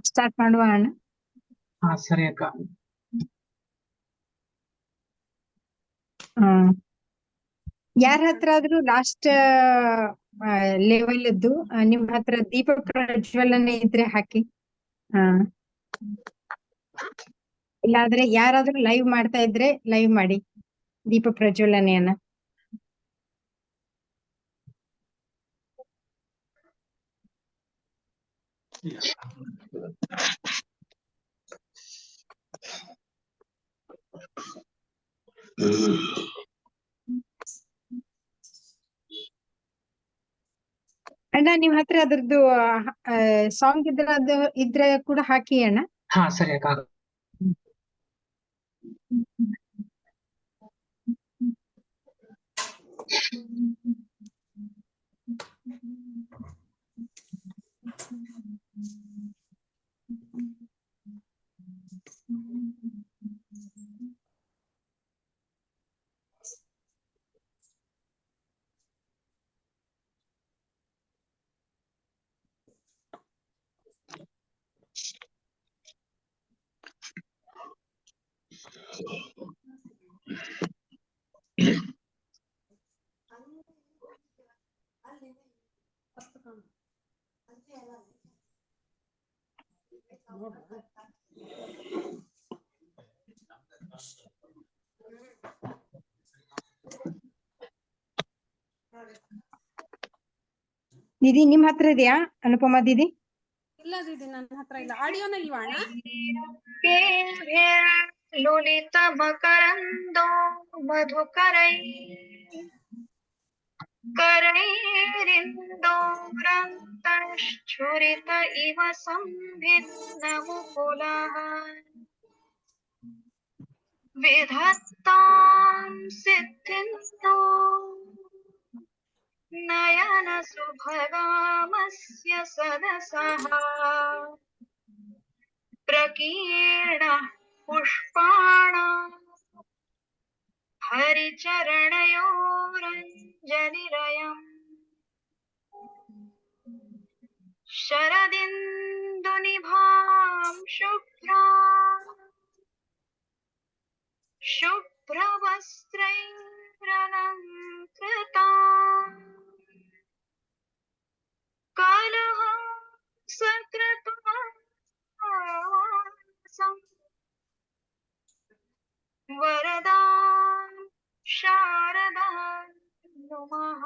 Start ಮಾಡುವ ಅಣ್ಣ. ಹಾ ಸರಿ ಅಕ್ಕ. ಯಾರ ಹತ್ರ ಆದ್ರೂ ಲಾಸ್ಟ್ ಲೆವೆಲ್ದ್ದು ನಿಮ್ ಹತ್ರ ದೀಪ ಪ್ರಜ್ವಲನೆ ಇದ್ರೆ ಹಾಕಿ. ಇಲ್ಲಾದ್ರೆ ಯಾರಾದ್ರೂ ಲೈವ್ ಮಾಡ್ತಾ ಇದ್ರೆ ಲೈವ್ ಮಾಡಿ ದೀಪ ಪ್ರಜ್ವಲನೆಯನ್ನ. ಅಣ್ಣ ನಿಮ್ ಹತ್ರ ಅದ್ರದ್ದು ಸಾಂಗ್ ಇದ್ರೆ ಕೂಡ ಹಾಕಿ ಅಣ್ಣ. ಹಾ ಸರಿ ಅಕ್ಕ. ದೀದಿ ನಿಮ್ ಹತ್ರ ಇದೆಯಾ ಅನುಪಮಾ ದೀದಿ? ಇಲ್ಲ ದೀದಿ ನನ್ನ ಹತ್ರ ಇಲ್ಲ. ಆಡಿಯೋನ ಇಲ್ವಾ ಅಣ್ಣ? ಲಲಿತ ಮಕರಂದೋ ಮಧುಕರೈ करैरिन्दोरन्तश्छुरित इव संभिन्नमुकुलः विधत्तां सिद्धिन्तो नयनसुभगामस्य सदसः प्रकीर्णः पुष्पाणाम् हरिचरणयोरञ्जलिरयम् शरदिन्दुनिभां शुभ्रवस्त्रैरलङ्कृताम् कलहंसकृतवासम् वरदां शारदां नुमः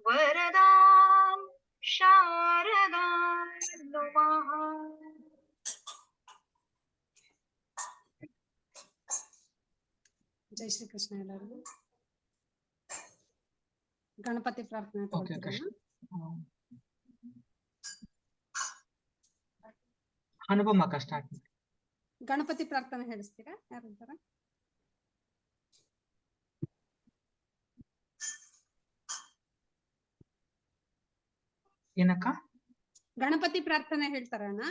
वरदां शारदां नुमः. ಜೈ ಶ್ರೀ ಕೃಷ್ಣ ಎಲ್ಲರಿಗೂ. ಗಣಪತಿ ಪ್ರಾರ್ಥನೆ ಅನುಪಮ ಕಷ್ಟ. ಗಣಪತಿ ಪ್ರಾರ್ಥನೆ ಹೇಳಿಸ್ತೀರಾ ಯಾರಂತಾರ? ಏನಕ್ಕ? ಗಣಪತಿ ಪ್ರಾರ್ಥನೆ ಹೇಳ್ತಾರಣ್ಣ?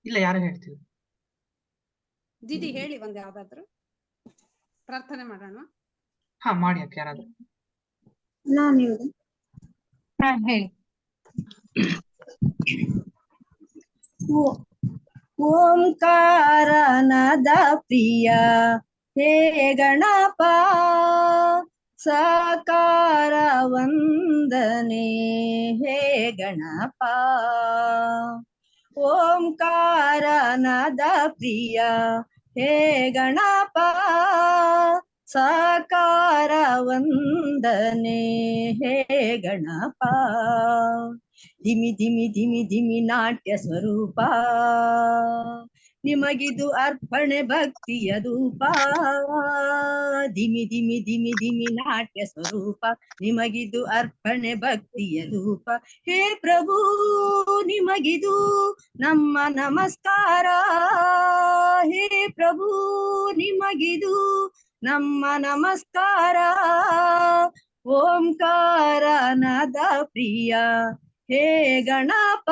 ಇಲ್ಲ, ಯಾರು ಹೇಳ್ತೀವಿ? ದೀದಿ ಹೇಳಿ ಒಂದ್ ಯಾವ್ದಾದ್ರು ಪ್ರಾರ್ಥನೆ ಮಾಡೋಣ. ಹಾ ಮಾಡಿ ಅಕ್ಕ. ಯಾರಾದ್ರು ಹೇಳಿ. ಓಂಕಾರನದ ಪ್ರಿಯ ಹೇ ಗಣಪ ಸಾಕಾರ ವಂದನೆ ಹೇ ಗಣಪ. ಓಂಕಾರನದ ಪ್ರಿಯ ಹೇ ಗಣಪ ಸಾಕಾರ ವಂದನೆ ಹೇ ಗಣಪ. ಧಿಮಿ ಧಿಮಿ ಧಿಮಿ ಧಿಮಿ ನಾಟ್ಯ ಸ್ವರೂಪ ನಿಮಗಿದು ಅರ್ಪಣೆ ಭಕ್ತಿಯ ಧೂಪ. ಧಿಮಿ ಧಿಮಿ ಧಿಮಿ ಧಿಮಿ ನಾಟ್ಯ ಸ್ವರೂಪ ನಿಮಗಿದು ಅರ್ಪಣೆ ಭಕ್ತಿಯ ಧೂಪ. ಹೇ ಪ್ರಭು ನಿಮಗಿದು ನಮ್ಮ ನಮಸ್ಕಾರ. ಹೇ ಪ್ರಭು ನಿಮಗಿದು ನಮ್ಮ ನಮಸ್ಕಾರ. ಓಂಕಾರನದ ಪ್ರಿಯ ಹೇ ಗಣಪ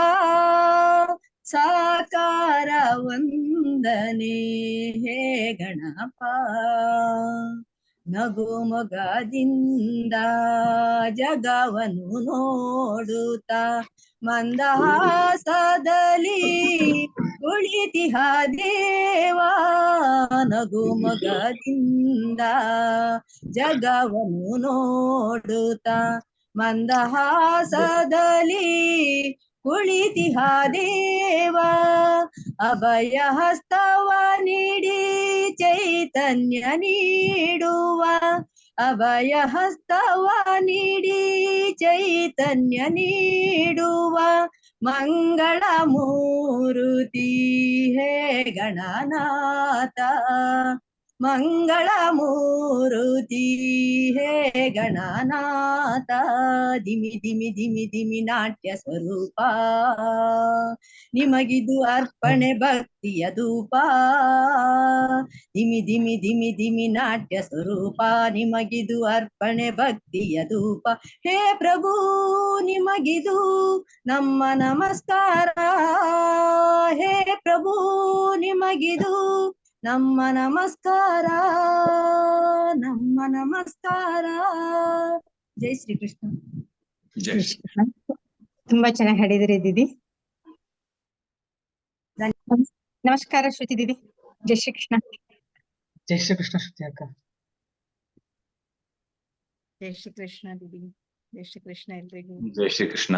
ಸಾಕಾರ ವಂದನೆ ಹೇ ಗಣಪ. ನಗು ಮೊಗದಿಂದ ಜಗವನ್ನು ನೋಡುತ್ತ ಮಂದಹಾಸದಲ್ಲಿ ಕುಳಿತಿಹ ದೇವಾ ನಗು ಮೊಗದಿಂದ ಜಗವನ್ನು ನೋಡುತ್ತ ಮಂದಹಾಸದಲ್ಲಿ ಕುಳಿತಿಹ ದೇವಾ ಅಭಯ ಹಸ್ತವ ನೀಡಿ ಚೈತನ್ಯ ನೀಡುವ ಅಭಯ ಹಸ್ತವ ನೀಡಿ ಚೈತನ್ಯ ನೀಡುವ ಮಂಗಳ ಮೂರುತಿ ಹೇ ಗಣನಾಥ ಮಂಗಳ ಮೂರುತಿ ಹೇ ಗಣನಾಥ ಧಿಮಿ ಧಿಮಿ ಧಿಮಿ ಧಿಮಿ ನಾಟ್ಯ ಸ್ವರೂಪ ನಿಮಗಿದು ಅರ್ಪಣೆ ಭಕ್ತಿಯ ಧೂಪ ಧಿಮಿ ಧಿಮಿ ಧಿಮಿ ಧಿಮಿ ನಾಟ್ಯ ಸ್ವರೂಪ ನಿಮಗಿದು ಅರ್ಪಣೆ ಭಕ್ತಿಯ ಧೂಪ ಹೇ ಪ್ರಭು ನಿಮಗಿದು ನಮ್ಮ ನಮಸ್ಕಾರ ಹೇ ಪ್ರಭು ನಿಮಗಿದು ನಮ್ಮ ನಮಸ್ಕಾರ ನಮ್ಮ ನಮಸ್ಕಾರ ಜೈ ಶ್ರೀ ಕೃಷ್ಣ ಜೈ ಶ್ರೀ ತುಂಬಾ ಚೆನ್ನಾಗಿ ಹಾಡಿದ್ರಿ ದೀದಿ. ನಮಸ್ಕಾರ ಶ್ರುತಿ ದೀದಿ. ಜೈ ಶ್ರೀ ಕೃಷ್ಣ. ಜೈ ಶ್ರೀ ಕೃಷ್ಣ ಶ್ರುತಿ ಅಕ್ಕ. ಜೈ ಶ್ರೀ ಕೃಷ್ಣ ದೀದಿ. ಜೈ ಶ್ರೀ ಕೃಷ್ಣ ಎಲ್ರಿಗೂ. ಜೈ ಶ್ರೀ ಕೃಷ್ಣ.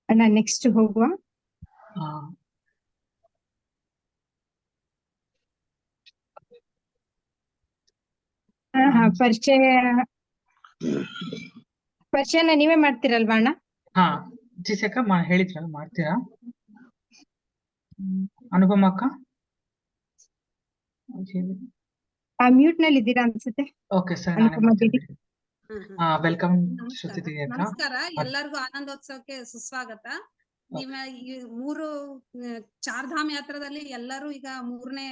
ಅಣ್ಣ ನೆಕ್ಸ್ಟ್ ಹೋಗುವ. ಆ, ಪರಿಚಯನ ನೀವೇ ಮಾಡ್ತೀರಲ್ವಾ ಅಣ್ಣ? ಹಾ ಜಿಸಿ ಅಕ್ಕ ಹೇಳಿದ್ರಲ್ಲ ಮಾಡ್ತೀರಾ? ಅನುಪಮ ಅಕ್ಕ ಮ್ಯೂಟ್ ನಲ್ಲಿ ಇದ್ದೀರಾ ಅನ್ಸುತ್ತೆ. ಓಕೆ ಸರ್, ನಾನೇ ಅನುಪಮ ದೀದಿ. ಮಾಡ್ತೀನಿ. ವೆಲ್ಕಮ್ ಶ್ರುತಿ ನಮಸ್ಕಾರ ದಿವ್ಯ ಅಕ್ಕ. ನಮಸ್ಕಾರ ಎಲ್ಲರಿಗೂ ಆನಂದೋತ್ಸವಕ್ಕೆ ಸುಸ್ವಾಗತ. ನಿಮ್ಮ ಈ 3 ಚಾರ್ಧಾಮ್ ಯಾತ್ರದಲ್ಲಿ ಎಲ್ಲರೂ ಈಗ 3ನೇ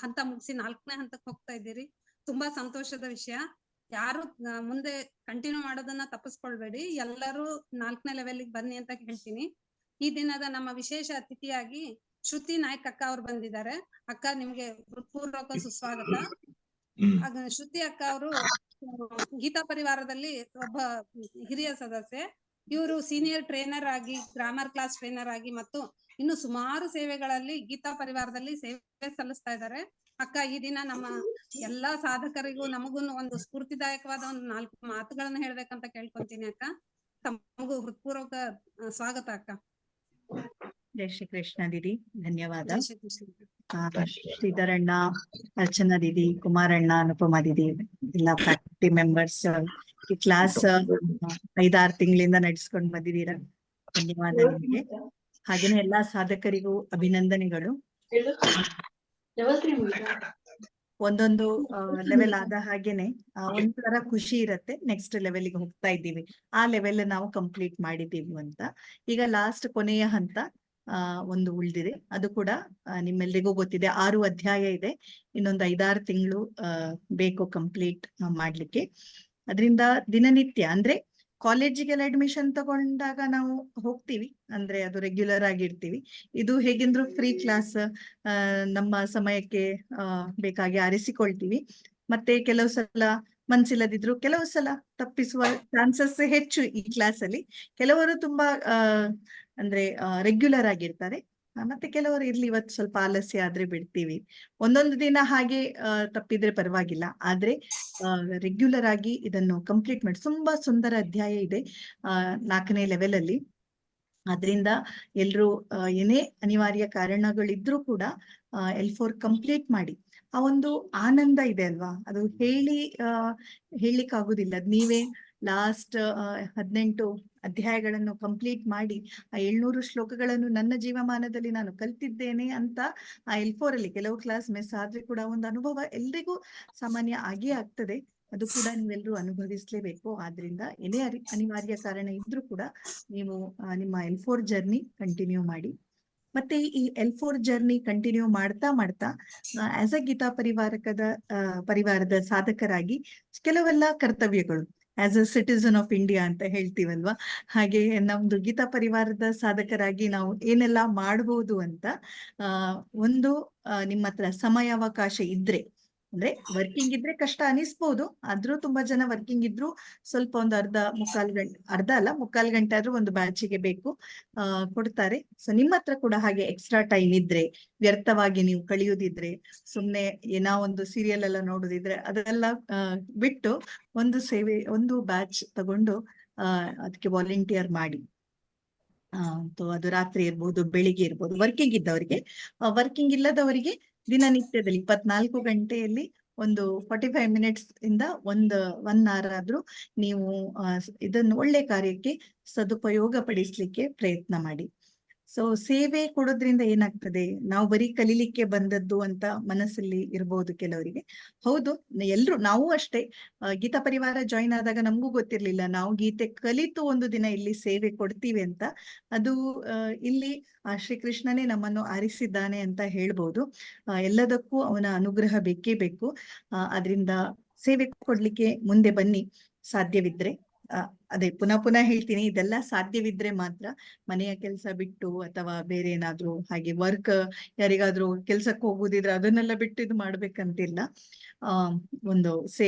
ಹಂತ ಮುಗಿಸಿ 4ನೇ ಹಂತಕ್ಕೆ ಹೋಗ್ತಾ ಇದ್ದೀರಿ. ತುಂಬಾ ಸಂತೋಷದ ವಿಷಯ. ಯಾರು ಮುಂದೆ ಕಂಟಿನ್ಯೂ ಮಾಡೋದನ್ನ ತಪ್ಪಿಸ್ಕೊಳ್ಬೇಡಿ. ಎಲ್ಲರೂ 4ನೇ ಲೆವೆಲ್ಗೆ ಬನ್ನಿ ಅಂತ ಹೇಳ್ತೀನಿ. ಈ ದಿನದ ನಮ್ಮ ವಿಶೇಷ ಅತಿಥಿಯಾಗಿ ಶ್ರುತಿ ನಾಯ್ಕ್ ಅಕ್ಕ ಅವ್ರು ಬಂದಿದ್ದಾರೆ. ಅಕ್ಕ ನಿಮ್ಗೆ ಹೃತ್ಪೂರ್ವಕ ಸುಸ್ವಾಗತ. ಶ್ರುತಿ ಅಕ್ಕ ಅವರು ಗೀತಾ ಪರಿವಾರದಲ್ಲಿ ಒಬ್ಬ ಹಿರಿಯ ಸದಸ್ಯೆ. ಇವರು ಸೀನಿಯರ್ ಟ್ರೈನರ್ ಆಗಿ, ಗ್ರಾಮರ್ ಕ್ಲಾಸ್ ಟ್ರೈನರ್ ಆಗಿ ಮತ್ತು ಇನ್ನು ಸುಮಾರು ಸೇವೆಗಳಲ್ಲಿ ಗೀತಾ ಪರಿವಾರದಲ್ಲಿ ಸೇವೆ ಸಲ್ಲಿಸ್ತಾ ಇದ್ದಾರೆ. ಅಕ್ಕ ಈ ದಿನ ನಮ್ಮ ಎಲ್ಲಾ ಸಾಧಕರಿಗೂ ನಮಗೂ ಒಂದು ಸ್ಫೂರ್ತಿದಾಯಕವಾದ ಒಂದು 4 ಮಾತುಗಳನ್ನ ಹೇಳ್ಬೇಕಂತ ಕೇಳ್ಕೊಂತೀನಿ ಅಕ್ಕ. ತಮಗೂ ಹೃತ್ಪೂರ್ವಕ ಸ್ವಾಗತ ಅಕ್ಕ. ಜೈ ಶ್ರೀ ಕೃಷ್ಣ ದೀದಿ. ಧನ್ಯವಾದ. ಜೈ ಶ್ರೀ ಕೃಷ್ಣ. ಶ್ರೀಧರಣ್ಣ, ಅರ್ಚನಾ ದೀದಿ, ಕುಮಾರಣ್ಣ, ಅನುಪಮಾ ದೀದಿ, ಎಲ್ಲಾ ಫ್ಯಾಕಲ್ಟಿ ಮೆಂಬರ್ಸ್, ಈ ಕ್ಲಾಸ್ 5-6 ತಿಂಗಳಿಂದ ನಡೆಸ್ಕೊಂಡು ಬಂದಿದ್ದೀರಾ. ಧನ್ಯವಾದ ನಿಮಗೆ. ಹಾಗೇನೆ ಎಲ್ಲಾ ಸಾಧಕರಿಗೂ ಅಭಿನಂದನೆಗಳು. ಒಂದೊಂದು ಲೆವೆಲ್ ಆದ ಹಾಗೇನೆ ಒಂಥರ ಖುಷಿ ಇರತ್ತೆ. ನೆಕ್ಸ್ಟ್ ಲೆವೆಲ್ಗೆ ಹೋಗ್ತಾ ಇದ್ದೀವಿ, ಆ ಲೆವೆಲ್ ನಾವು ಕಂಪ್ಲೀಟ್ ಮಾಡಿದ್ದೀವಿ ಅಂತ. ಈಗ ಲಾಸ್ಟ್ ಕೊನೆಯ ಹಂತ ಒಂದು ಉಳಿದಿದೆ. ಅದು ಕೂಡ ನಿಮ್ಮೆಲ್ಲರಿಗೂ ಗೊತ್ತಿದೆ. 6 ಅಧ್ಯಾಯ ಇದೆ. ಇನ್ನೊಂದು 5-6 ತಿಂಗಳು ಬೇಕು ಕಂಪ್ಲೀಟ್ ಮಾಡ್ಲಿಕ್ಕೆ. ಅದರಿಂದ ದಿನನಿತ್ಯ ಅಂದ್ರೆ ಕಾಲೇಜಿಗೆಲ್ಲ ಅಡ್ಮಿಷನ್ ತಗೊಂಡಾಗ ನಾವು ಹೋಗ್ತೀವಿ, ಅಂದ್ರೆ ಅದು ರೆಗ್ಯುಲರ್ ಆಗಿರ್ತೀವಿ. ಇದು ಹೇಗೆಂದ್ರು ಫ್ರೀ ಕ್ಲಾಸ್, ನಮ್ಮ ಸಮಯಕ್ಕೆ ಬೇಕಾಗಿ ಆರಿಸಿಕೊಳ್ತೀವಿ. ಮತ್ತೆ ಕೆಲವು ಸಲ ಮನ್ಸಿಲ್ಲದಿದ್ರು ಕೆಲವು ಸಲ ತಪ್ಪಿಸುವ ಚಾನ್ಸಸ್ ಹೆಚ್ಚು ಈ ಕ್ಲಾಸ್ ಅಲ್ಲಿ. ಕೆಲವರು ತುಂಬಾ ಅಂದ್ರೆ ರೆಗ್ಯುಲರ್ ಆಗಿರ್ತಾರೆ. ಮತ್ತೆ ಕೆಲವರು ಇರ್ಲಿ ಇವತ್ತು ಸ್ವಲ್ಪ ಆಲಸ್ಯ ಆದ್ರೆ ಬಿಡ್ತೀವಿ. ಒಂದೊಂದು ದಿನ ಹಾಗೆ ತಪ್ಪಿದ್ರೆ ಪರವಾಗಿಲ್ಲ. ಆದ್ರೆ ರೆಗ್ಯುಲರ್ ಆಗಿ ಇದನ್ನು ಕಂಪ್ಲೀಟ್ ಮಾಡಿ. ತುಂಬಾ ಸುಂದರ ಅಧ್ಯಾಯ ಇದೆ 4ನೇ ಲೆವೆಲ್ ಅಲ್ಲಿ. ಅದರಿಂದ ಎಲ್ರು ಏನೇ ಅನಿವಾರ್ಯ ಕಾರಣಗಳಿದ್ರೂ ಕೂಡ L4 ಕಂಪ್ಲೀಟ್ ಮಾಡಿ. ಆ ಒಂದು ಆನಂದ ಇದೆ ಅಲ್ವಾ, ಅದು ಹೇಳಿಕ್ಕಾಗುದಿಲ್ಲ. ಅದ್ ನೀವೇ ಲಾಸ್ಟ್ 18 ಅಧ್ಯಾಯಗಳನ್ನು ಕಂಪ್ಲೀಟ್ ಮಾಡಿ ಆ 700 ಶ್ಲೋಕಗಳನ್ನು ನನ್ನ ಜೀವಮಾನದಲ್ಲಿ ನಾನು ಕಲ್ತಿದ್ದೇನೆ ಅಂತ ಆ L4 ಅಲ್ಲಿ ಕೆಲವು ಕ್ಲಾಸ್ ಮಿಸ್ ಆದ್ರೆ ಕೂಡ ಒಂದು ಅನುಭವ ಎಲ್ರಿಗೂ ಸಾಮಾನ್ಯ ಆಗೇ ಆಗ್ತದೆ. ಅದು ಕೂಡ ನೀವೆಲ್ಲರೂ ಅನುಭವಿಸ್ಲೇಬೇಕು. ಆದ್ರಿಂದ ಏನೇ ಅನಿವಾರ್ಯ ಕಾರಣ ಇದ್ರೂ ಕೂಡ ನೀವು ನಿಮ್ಮ L4 ಜರ್ನಿ ಕಂಟಿನ್ಯೂ ಮಾಡಿ. ಮತ್ತೆ ಈ L4 ಜರ್ನಿ ಕಂಟಿನ್ಯೂ ಮಾಡ್ತಾ ಮಾಡ್ತಾ ಆಸ್ ಅ ಗೀತಾ ಪರಿವಾರದ ಸಾಧಕರಾಗಿ ಕೆಲವೆಲ್ಲ ಕರ್ತವ್ಯಗಳು, as a citizen of India ಅಂತ ಹೇಳ್ತೀವಲ್ವಾ, ಹಾಗೆ ನಮ್ದು ಗೀತಾ ಪರಿವಾರದ ಸಾಧಕರಾಗಿ ನಾವು ಏನೆಲ್ಲ ಮಾಡಬಹುದು ಅಂತ ಒಂದು ನಿಮ್ಮ ಹತ್ರ ಸಮಯಾವಕಾಶ ಇದ್ರೆ, ಅಂದ್ರೆ ವರ್ಕಿಂಗ್ ಇದ್ರೆ ಕಷ್ಟ ಅನಿಸ್ಬೋದು, ಆದ್ರೂ ತುಂಬಾ ಜನ ವರ್ಕಿಂಗ್ ಇದ್ರು ಸ್ವಲ್ಪ ಒಂದು ಅರ್ಧ ಅಲ್ಲ ಮುಕ್ಕಾಲ್ ಗಂಟೆ ಆದ್ರೂ ಒಂದು ಬ್ಯಾಚಿಗೆ ಬೇಕು, ಕೊಡ್ತಾರೆ. ಸೊ ನಿಮ್ಮ ಹತ್ರ ಕೂಡ ಹಾಗೆ ಎಕ್ಸ್ಟ್ರಾ ಟೈಮ್ ಇದ್ರೆ, ವ್ಯರ್ಥವಾಗಿ ನೀವು ಕಳಿಯೋದಿದ್ರೆ, ಸುಮ್ನೆ ಏನೋ ಒಂದು ಸೀರಿಯಲ್ ಎಲ್ಲ ನೋಡೋದಿದ್ರೆ ಅದೆಲ್ಲ ಬಿಟ್ಟು ಒಂದು ಬ್ಯಾಚ್ ತಗೊಂಡು ಅದಕ್ಕೆ ವಾಲಂಟಿಯರ್ ಮಾಡಿ. ಅದು ರಾತ್ರಿ ಇರ್ಬೋದು, ಬೆಳಿಗ್ಗೆ ಇರ್ಬೋದು, ವರ್ಕಿಂಗ್ ಇದ್ದವರಿಗೆ. ವರ್ಕಿಂಗ್ ಇಲ್ಲದವರಿಗೆ ದಿನನಿತ್ಯದಲ್ಲಿ 24 ಗಂಟೆಯಲ್ಲಿ ಒಂದು 45 ಮಿನಿಟ್ಸ್ ಇಂದ 1 ಅವರ್ ಆದ್ರೂ ನೀವು ಇದನ್ನು ಒಳ್ಳೆ ಕಾರ್ಯಕ್ಕೆ ಸದುಪಯೋಗ ಪಡಿಸ್ಲಿಕ್ಕೆ ಪ್ರಯತ್ನ ಮಾಡಿ. ಸೊ ಸೇವೆ ಕೊಡೋದ್ರಿಂದ ಏನಾಗ್ತದೆ, ನಾವು ಬರೀ ಕಲೀಲಿಕ್ಕೆ ಬಂದದ್ದು ಅಂತ ಮನಸ್ಸಲ್ಲಿ ಇರ್ಬೋದು ಕೆಲವರಿಗೆ. ಹೌದು, ನಾವು ಅಷ್ಟೇ. ಗೀತಾ ಪರಿವಾರ ಜಾಯಿನ್ ಆದಾಗ ನಮಗೂ ಗೊತ್ತಿರ್ಲಿಲ್ಲ ನಾವು ಗೀತೆ ಕಲಿತು ಒಂದು ದಿನ ಇಲ್ಲಿ ಸೇವೆ ಕೊಡ್ತೀವಿ ಅಂತ. ಅದು ಇಲ್ಲಿ ಶ್ರೀಕೃಷ್ಣನೇ ನಮ್ಮನ್ನು ಆರಿಸಿದ್ದಾನೆ ಅಂತ ಹೇಳ್ಬೋದು. ಎಲ್ಲದಕ್ಕೂ ಅವನ ಅನುಗ್ರಹ ಬೇಕೇ ಬೇಕು. ಅದರಿಂದ ಸೇವೆ ಕೊಡ್ಲಿಕ್ಕೆ ಮುಂದೆ ಬನ್ನಿ, ಸಾಧ್ಯವಿದ್ರೆ. ಅದೇ ಪುನಃ ಹೇಳ್ತೀನಿ, ಇದೆಲ್ಲ ಸಾಧ್ಯವಿದ್ರೆ ಮಾತ್ರ. ಮನೆಯ ಕೆಲಸ ಬಿಟ್ಟು ಅಥವಾ ಬೇರೆ ಏನಾದ್ರು ಹಾಗೆ ವರ್ಕ್, ಯಾರಿಗಾದ್ರೂ ಕೆಲ್ಸಕ್ಕೆ ಹೋಗುದಿದ್ರೆ ಅದನ್ನೆಲ್ಲ ಬಿಟ್ಟು ಇದು ಮಾಡ್ಬೇಕಂತಿಲ್ಲ. ಒಂದು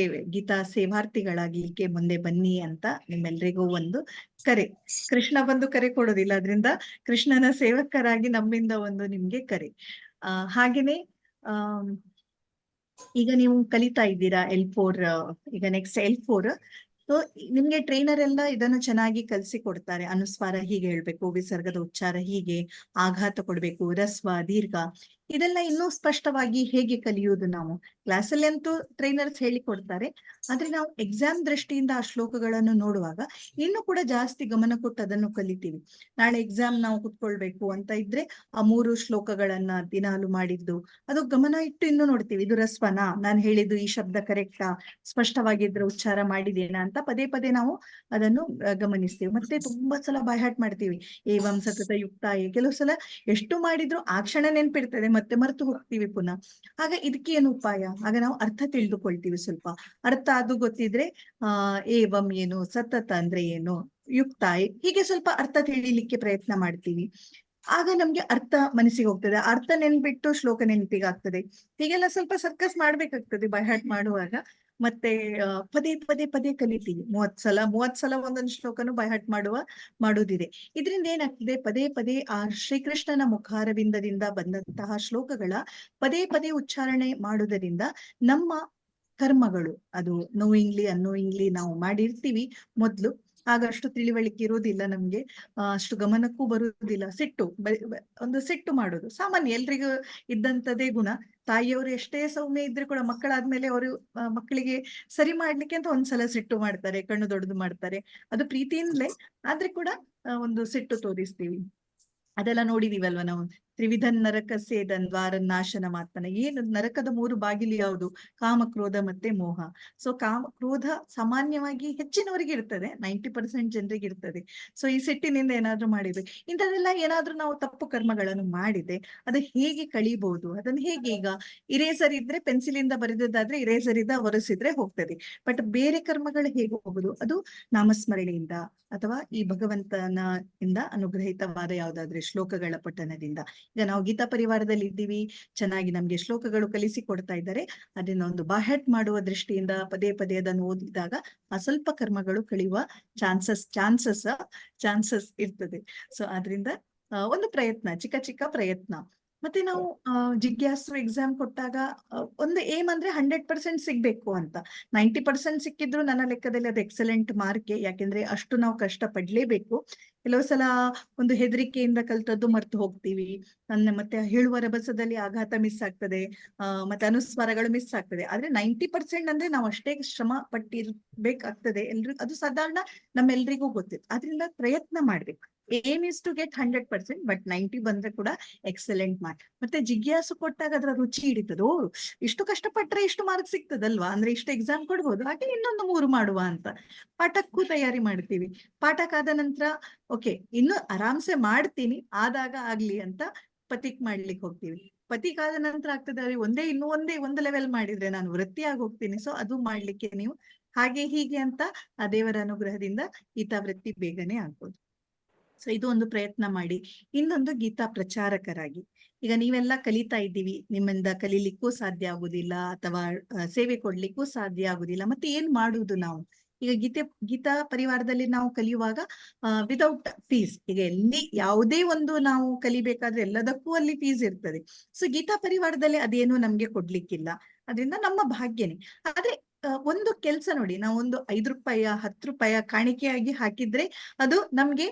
ಗೀತಾ ಸೇವಾರ್ಥಿಗಳಾಗ್ಲಿಕ್ಕೆ ಮುಂದೆ ಬನ್ನಿ ಅಂತ ನಿಮ್ಮೆಲ್ರಿಗೂ ಒಂದು ಕರೆ. ಕೃಷ್ಣ ಬಂದು ಕರೆ ಕೊಡೋದಿಲ್ಲ, ಅದರಿಂದ ಕೃಷ್ಣನ ಸೇವಕರಾಗಿ ನಮ್ಮಿಂದ ಒಂದು ನಿಮ್ಗೆ ಕರೆ. ಹಾಗೇನೆ ಈಗ ನೀವು ಕಲಿತಾ ಇದ್ದೀರಾ L4, ಈಗ ನೆಕ್ಸ್ಟ್ L4. ಸೊ ನಿಮ್ಗೆ ಟ್ರೈನರ್ ಎಲ್ಲ ಇದನ್ನು ಚೆನ್ನಾಗಿ ಕಲಿಸಿ ಕೊಡ್ತಾರೆ. ಅನುಸ್ವಾರ ಹೀಗೆ ಹೇಳ್ಬೇಕು, ವಿಸರ್ಗದ ಉಚ್ಚಾರ ಹೀಗೆ, ಆಘಾತ ಕೊಡ್ಬೇಕು, ರಸ್ವ, ದೀರ್ಘ, ಇದೆಲ್ಲ ಇನ್ನೂ ಸ್ಪಷ್ಟವಾಗಿ ಹೇಗೆ ಕಲಿಯುವುದು. ನಾವು ಕ್ಲಾಸಲ್ಲಿ ಅಂತೂ ಟ್ರೈನರ್ಸ್ ಹೇಳಿ ಕೊಡ್ತಾರೆ, ಆದ್ರೆ ನಾವು ಎಕ್ಸಾಮ್ ದೃಷ್ಟಿಯಿಂದ ಆ ಶ್ಲೋಕಗಳನ್ನು ನೋಡುವಾಗ ಇನ್ನೂ ಕೂಡ ಜಾಸ್ತಿ ಗಮನ ಕೊಟ್ಟು ಅದನ್ನು ಕಲಿತೀವಿ. ನಾಳೆ ಎಕ್ಸಾಮ್ ನಾವು ಕುತ್ಕೊಳ್ಬೇಕು ಅಂತ ಇದ್ರೆ ಆ 3 ಶ್ಲೋಕಗಳನ್ನ ದಿನಾಲು ಮಾಡಿದ್ದು ಅದು ಗಮನ ಇಟ್ಟು ಇನ್ನೂ ನೋಡ್ತೀವಿ. ಇದು ರಸ್ವನಾ, ನಾನು ಹೇಳಿದ್ದು ಈ ಶಬ್ದ ಕರೆಕ್ಟಾ, ಸ್ಪಷ್ಟವಾಗಿದ್ರೆ ಉಚ್ಚಾರ ಮಾಡಿದೇನಾ ಅಂತ ಪದೇ ನಾವು ಅದನ್ನು ಗಮನಿಸ್ತೀವಿ. ಮತ್ತೆ ತುಂಬಾ ಸಲ ಬೈಹಾಟ್ ಮಾಡ್ತೀವಿ. ಏವಂ ಸತತ ಯುಕ್ತಾಯ, ಕೆಲವು ಸಲ ಎಷ್ಟು ಮಾಡಿದ್ರು ಆ ಕ್ಷಣ ನೆನ್ಪಿಡ್ತದೆ, ಮತ್ತೆ ಮರೆತು ಹೋಗ್ತೀವಿ ಪುನಃ. ಆಗ ಇದಕ್ಕೆ ಏನು ಉಪಾಯ? ಆಗ ನಾವು ಅರ್ಥ ತಿಳಿದುಕೊಳ್ತೀವಿ. ಸ್ವಲ್ಪ ಅರ್ಥ ಅದು ಗೊತ್ತಿದ್ರೆ ಏವಂ ಏನು, ಸತತ ಅಂದ್ರೆ ಏನು, ಯುಕ್ತಾಯ, ಹೀಗೆ ಸ್ವಲ್ಪ ಅರ್ಥ ತಿಳಿಲಿಕ್ಕೆ ಪ್ರಯತ್ನ ಮಾಡ್ತೀವಿ. ಆಗ ನಮ್ಗೆ ಅರ್ಥ ಮನಸ್ಸಿಗೆ ಹೋಗ್ತದೆ, ಅರ್ಥ ನೆನ್ಪಿಟ್ಟು ಶ್ಲೋಕ ನೆನಪಿಗಾಗ್ತದೆ. ಹೀಗೆಲ್ಲ ಸ್ವಲ್ಪ ಸರ್ಕಸ್ ಮಾಡ್ಬೇಕಾಗ್ತದೆ ಬೈಹಾಟ್ ಮಾಡುವಾಗ. ಮತ್ತೆ ಪದೇ ಕಲಿತೀವಿ. 30 ಸಲ ಒಂದೊಂದು ಶ್ಲೋಕನು ಬೈಹಾಟ್ ಮಾಡುವುದಿದೆ. ಇದರಿಂದ ಏನಾಗ್ತದೆ, ಪದೇ ಆ ಶ್ರೀಕೃಷ್ಣನ ಮುಖಾರವಿಂದದಿಂದ ಬಂದಂತಹ ಶ್ಲೋಕಗಳ ಪದೇ ಉಚ್ಚಾರಣೆ ಮಾಡುವುದರಿಂದ ನಮ್ಮ ಕರ್ಮಗಳು, ಅದು ನೋಯಿಂಗ್ಲಿ ಅನ್ನೋಯಿಂಗ್ಲಿ ನಾವು ಮಾಡಿರ್ತೀವಿ ಮೊದ್ಲು, ಆಗ ಅಷ್ಟು ತಿಳಿವಳಿಕೆ ಇರುವುದಿಲ್ಲ ನಮ್ಗೆ, ಅಷ್ಟು ಗಮನಕ್ಕೂ ಬರುವುದಿಲ್ಲ. ಒಂದು ಸಿಟ್ಟು ಮಾಡೋದು ಸಾಮಾನ್ಯ, ಎಲ್ರಿಗೂ ಇದ್ದಂಥದ್ದೇ ಗುಣ. ತಾಯಿಯವರು ಎಷ್ಟೇ ಸೌಮ್ಯ ಇದ್ರೆ ಕೂಡ ಮಕ್ಕಳಾದ್ಮೇಲೆ ಅವರು ಮಕ್ಕಳಿಗೆ ಸರಿ ಮಾಡ್ಲಿಕ್ಕೆ ಅಂತ ಒಂದ್ಸಲ ಸಿಟ್ಟು ಮಾಡ್ತಾರೆ, ಕಣ್ಣು ದೊಡ್ಡದು ಮಾಡ್ತಾರೆ. ಅದು ಪ್ರೀತಿಯಿಂದಲೇ, ಆದ್ರೆ ಕೂಡ ಒಂದು ಸಿಟ್ಟು ತೋರಿಸ್ತೀವಿ. ಅದೆಲ್ಲ ನೋಡಿದೀವಲ್ವ ನಾವು. ತ್ರಿವಿಧನ್ ನರಕಸ್ಯೇದನ್ ದ್ವಾರ ನಾಶನ ಮಾತನ. ಏನು ನರಕದ 3 ಬಾಗಿಲು ಯಾವುದು? ಕಾಮ, ಕ್ರೋಧ ಮತ್ತೆ ಮೋಹ. ಸೊ ಕ್ರೋಧ ಸಾಮಾನ್ಯವಾಗಿ ಹೆಚ್ಚಿನವರಿಗೆ ಇರ್ತದೆ, 90% ಜನರಿಗೆ ಇರ್ತದೆ. ಸೊ ಈ ಸಿಟ್ಟಿನಿಂದ ಏನಾದ್ರೂ ಮಾಡಿದ್ರೆ, ಇಂಥದೆಲ್ಲ ಏನಾದ್ರೂ ನಾವು ತಪ್ಪು ಕರ್ಮಗಳನ್ನು ಮಾಡಿದೆ ಅದು ಹೇಗೆ ಕಳಿಬಹುದು? ಅದನ್ನು ಹೇಗೆ, ಈಗ ಇರೇಸರ್ ಇದ್ರೆ ಪೆನ್ಸಿಲಿಂದ ಬರೆದದ್ದಾದ್ರೆ ಇರೇಸರ್ ಇಂದ ಒರೆಸಿದ್ರೆ ಹೋಗ್ತದೆ. ಬಟ್ ಬೇರೆ ಕರ್ಮಗಳು ಹೇಗೆ ಹೋಗುದು? ಅದು ನಾಮಸ್ಮರಣೆಯಿಂದ ಅಥವಾ ಈ ಭಗವಂತನ ಇಂದ ಅನುಗ್ರಹಿತವಾದ ಯಾವ್ದಾದ್ರೆ ಶ್ಲೋಕಗಳ ಪಠನದಿಂದ. ಈಗ ನಾವು ಗೀತಾ ಪರಿವಾರದಲ್ಲಿ ಇದ್ದೀವಿ, ಚೆನ್ನಾಗಿ ನಮ್ಗೆ ಶ್ಲೋಕಗಳು ಕಲಿಸಿ ಕೊಡ್ತಾ ಇದ್ದಾರೆ. ಅದನ್ನ ಒಂದು ಬೈಹಾಟ್ ಮಾಡುವ ದೃಷ್ಟಿಯಿಂದ ಪದೇ ಅದನ್ನು ಓದಿದಾಗ ಆ ಸ್ವಲ್ಪ ಕರ್ಮಗಳು ಕಳೆಯುವ ಚಾನ್ಸಸ್ ಇರ್ತದೆ. ಸೊ ಆದ್ರಿಂದ ಒಂದು ಪ್ರಯತ್ನ, ಚಿಕ್ಕ ಪ್ರಯತ್ನ. ಮತ್ತೆ ನಾವು ಜಿಜ್ಞಾಸು ಎಕ್ಸಾಮ್ ಕೊಟ್ಟಾಗ ಒಂದು ಏಮ್ ಅಂದ್ರೆ 100% ಸಿಗ್ಬೇಕು ಅಂತ. 90% ಸಿಕ್ಕಿದ್ರು ನನ್ನ ಲೆಕ್ಕದಲ್ಲಿ ಅದು ಎಕ್ಸಲೆಂಟ್ ಮಾರ್ಕೆ. ಯಾಕೆಂದ್ರೆ ಅಷ್ಟು ನಾವು ಕಷ್ಟ ಪಡ್ಲೇಬೇಕು. ಕೆಲವು ಸಲ ಒಂದು ಹೆದರಿಕೆಯಿಂದ ಕಲ್ತದ್ದು ಮರ್ತು ಹೋಗ್ತೀವಿ. ಮತ್ತೆ ಹೇಳುವ ರಭಸದಲ್ಲಿ ಆಘಾತ ಮಿಸ್ ಆಗ್ತದೆ, ಮತ್ತೆ ಅನುಸ್ವಾರಗಳು ಮಿಸ್ ಆಗ್ತದೆ. ಆದ್ರೆ 90% ಅಂದ್ರೆ ನಾವು ಅಷ್ಟೇ ಶ್ರಮ ಪಟ್ಟಿರ್ಬೇಕಾಗ್ತದೆ ಎಲ್ರಿಗೂ, ಅದು ಸಾಧಾರಣ ನಮ್ಮೆಲ್ರಿಗೂ ಗೊತ್ತಿತ್ತು. ಆದ್ರಿಂದ ಪ್ರಯತ್ನ ಮಾಡ್ಬೇಕು. Aim is to get 100%, but 90 ಬಂದ್ರೆ ಕೂಡ ಎಕ್ಸಲೆಂಟ್ ಮಾರ್ಕ್. ಮತ್ತೆ ಜಿಜ್ಞಾಸು ಕೊಟ್ಟಾಗ ಅದರ ರುಚಿ ಹಿಡಿತದೆ. ಇಷ್ಟು ಕಷ್ಟಪಟ್ರೆ ಇಷ್ಟು ಮಾರ್ಕ್ ಸಿಗ್ತದಲ್ವಾ, ಅಂದ್ರೆ ಇಷ್ಟು ಎಕ್ಸಾಮ್ ಕೊಡ್ಬೋದು, ಹಾಗೆ ಇನ್ನೊಂದು 3 ಮಾಡುವ ಅಂತ ಪಾಠಕ್ಕೂ ತಯಾರಿ ಮಾಡ್ತೀವಿ. ಪಾಠಕ್ಕಾದ ನಂತರ ಓಕೆ ಇನ್ನು ಆರಾಮ್ಸೆ ಮಾಡ್ತೀನಿ, ಆದಾಗ ಆಗ್ಲಿ ಅಂತ ಪತಿಕ್ ಮಾಡ್ಲಿಕ್ಕೆ ಹೋಗ್ತೀವಿ. ಪತಿಕಾದ ನಂತರ ಆಗ್ತದೆ, ಒಂದು ಲೆವೆಲ್ ಮಾಡಿದ್ರೆ ನಾನು ವೃತ್ತಿಯಾಗಿ ಹೋಗ್ತೀನಿ. ಸೊ ಅದು ಮಾಡ್ಲಿಕ್ಕೆ ನೀವು ಹಾಗೆ ಹೀಗೆ ಅಂತ ಆ ದೇವರ ಅನುಗ್ರಹದಿಂದ ಗೀತಾವೃತ್ತಿ ಬೇಗನೆ ಆಗ್ಬೋದು. ಸೊ ಇದು ಒಂದು ಪ್ರಯತ್ನ ಮಾಡಿ. ಇನ್ನೊಂದು ಗೀತಾ ಪ್ರಚಾರಕರಾಗಿ. ಈಗ ನೀವೆಲ್ಲ ಕಲಿತಾ ಇದ್ದೀವಿ, ನಿಮ್ಮಿಂದ ಕಲೀಲಿಕ್ಕೂ ಸಾಧ್ಯ ಆಗುದಿಲ್ಲ ಅಥವಾ ಸೇವೆ ಕೊಡ್ಲಿಕ್ಕೂ ಸಾಧ್ಯ ಆಗುದಿಲ್ಲ. ಮತ್ತೆ ಏನ್ ಮಾಡುವುದು ನಾವು? ಈಗ ಗೀತಾ ಪರಿವಾರದಲ್ಲಿ ನಾವು ಕಲಿಯುವಾಗ ವಿದೌಟ್ ಫೀಸ್. ಈಗ ಎಲ್ಲಿ ಯಾವುದೇ ಒಂದು ನಾವು ಕಲಿಬೇಕಾದ್ರೆ ಎಲ್ಲದಕ್ಕೂ ಅಲ್ಲಿ ಫೀಸ್ ಇರ್ತದೆ. ಸೊ ಗೀತಾ ಪರಿವಾರದಲ್ಲಿ ಅದೇನು ನಮ್ಗೆ ಕೊಡ್ಲಿಕ್ಕಿಲ್ಲ, ಅದರಿಂದ ನಮ್ಮ ಭಾಗ್ಯನೇ. ಆದ್ರೆ ಒಂದು ಕೆಲ್ಸ ನೋಡಿ, ನಾವು ಒಂದು 5 ರೂಪಾಯಿ 10 ರೂಪಾಯಿ ಕಾಣಿಕೆಯಾಗಿ ಹಾಕಿದ್ರೆ ಅದು ನಮ್ಗೆ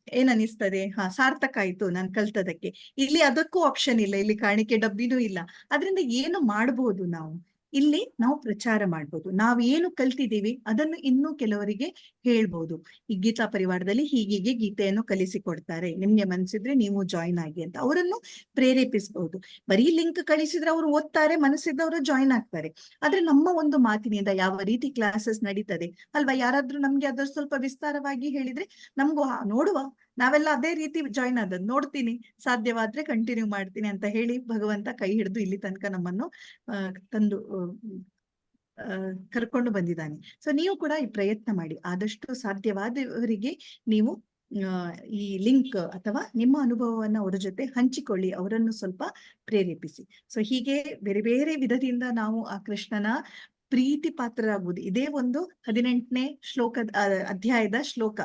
ಏನನ್ನಿಸ್ತದೆ, ಸಾರ್ಥಕ ಆಯ್ತು ನಾನು ಕಲ್ತದಕ್ಕೆ. ಇಲ್ಲಿ ಅದಕ್ಕೂ ಆಪ್ಷನ್ ಇಲ್ಲ, ಇಲ್ಲಿ ಕಾಣಿಕೆ ಡಬ್ಬಿನೂ ಇಲ್ಲ. ಅದರಿಂದ ಏನು ಮಾಡಬಹುದು ನಾವು? ಇಲ್ಲಿ ನಾವು ಪ್ರಚಾರ ಮಾಡ್ಬೋದು. ನಾವು ಏನು ಕಲ್ತಿದ್ದೀವಿ ಅದನ್ನು ಇನ್ನೂ ಕೆಲವರಿಗೆ ಹೇಳ್ಬೋದು. ಈ ಗೀತಾ ಪರಿವಾರದಲ್ಲಿ ಹೀಗೆ ಗೀತೆಯನ್ನು ಕಲಿಸಿಕೊಡ್ತಾರೆ, ನಿಮ್ಗೆ ಮನ್ಸಿದ್ರೆ ನೀವು ಜಾಯಿನ್ ಆಗಿ ಅಂತ ಅವರನ್ನು ಪ್ರೇರೇಪಿಸಬಹುದು. ಬರೀ ಲಿಂಕ್ ಕಳಿಸಿದ್ರೆ ಅವರು ಓದ್ತಾರೆ, ಮನಸ್ಸಿದ್ದವರು ಜಾಯಿನ್ ಆಗ್ತಾರೆ. ಆದ್ರೆ ನಮ್ಮ ಒಂದು ಮಾತಿನಿಂದ ಯಾವ ರೀತಿ ಕ್ಲಾಸಸ್ ನಡೀತದೆ ಅಲ್ವಾ, ಯಾರಾದ್ರೂ ನಮ್ಗೆ ಅದ್ರ ಸ್ವಲ್ಪ ವಿಸ್ತಾರವಾಗಿ ಹೇಳಿದ್ರೆ ನಮ್ಗೂ ನೋಡುವ, ನಾವೆಲ್ಲ ಅದೇ ರೀತಿ ಜಾಯಿನ್ ಆದದ್ದು, ನೋಡ್ತೀನಿ, ಸಾಧ್ಯವಾದ್ರೆ ಕಂಟಿನ್ಯೂ ಮಾಡ್ತೀನಿ ಅಂತ ಹೇಳಿ ಭಗವಂತ ಕೈ ಹಿಡಿದು ಇಲ್ಲಿ ತನಕ ನಮ್ಮನ್ನು ತಂದು ಕರ್ಕೊಂಡು ಬಂದಿದ್ದಾನೆ. ಸೊ ನೀವು ಕೂಡ ಈ ಪ್ರಯತ್ನ ಮಾಡಿ. ಆದಷ್ಟು ಸಾಧ್ಯವಾದವರಿಗೆ ನೀವು ಈ ಲಿಂಕ್ ಅಥವಾ ನಿಮ್ಮ ಅನುಭವವನ್ನ ಅವರ ಜೊತೆ ಹಂಚಿಕೊಳ್ಳಿ, ಅವರನ್ನು ಸ್ವಲ್ಪ ಪ್ರೇರೇಪಿಸಿ. ಸೊ ಹೀಗೆ ಬೇರೆ ಬೇರೆ ವಿಧದಿಂದ ನಾವು ಆ ಕೃಷ್ಣನ ಪ್ರೀತಿ ಪಾತ್ರರಾಗುವುದು. ಇದೇ ಒಂದು 18ನೇ ಅಧ್ಯಾಯದ ಶ್ಲೋಕ.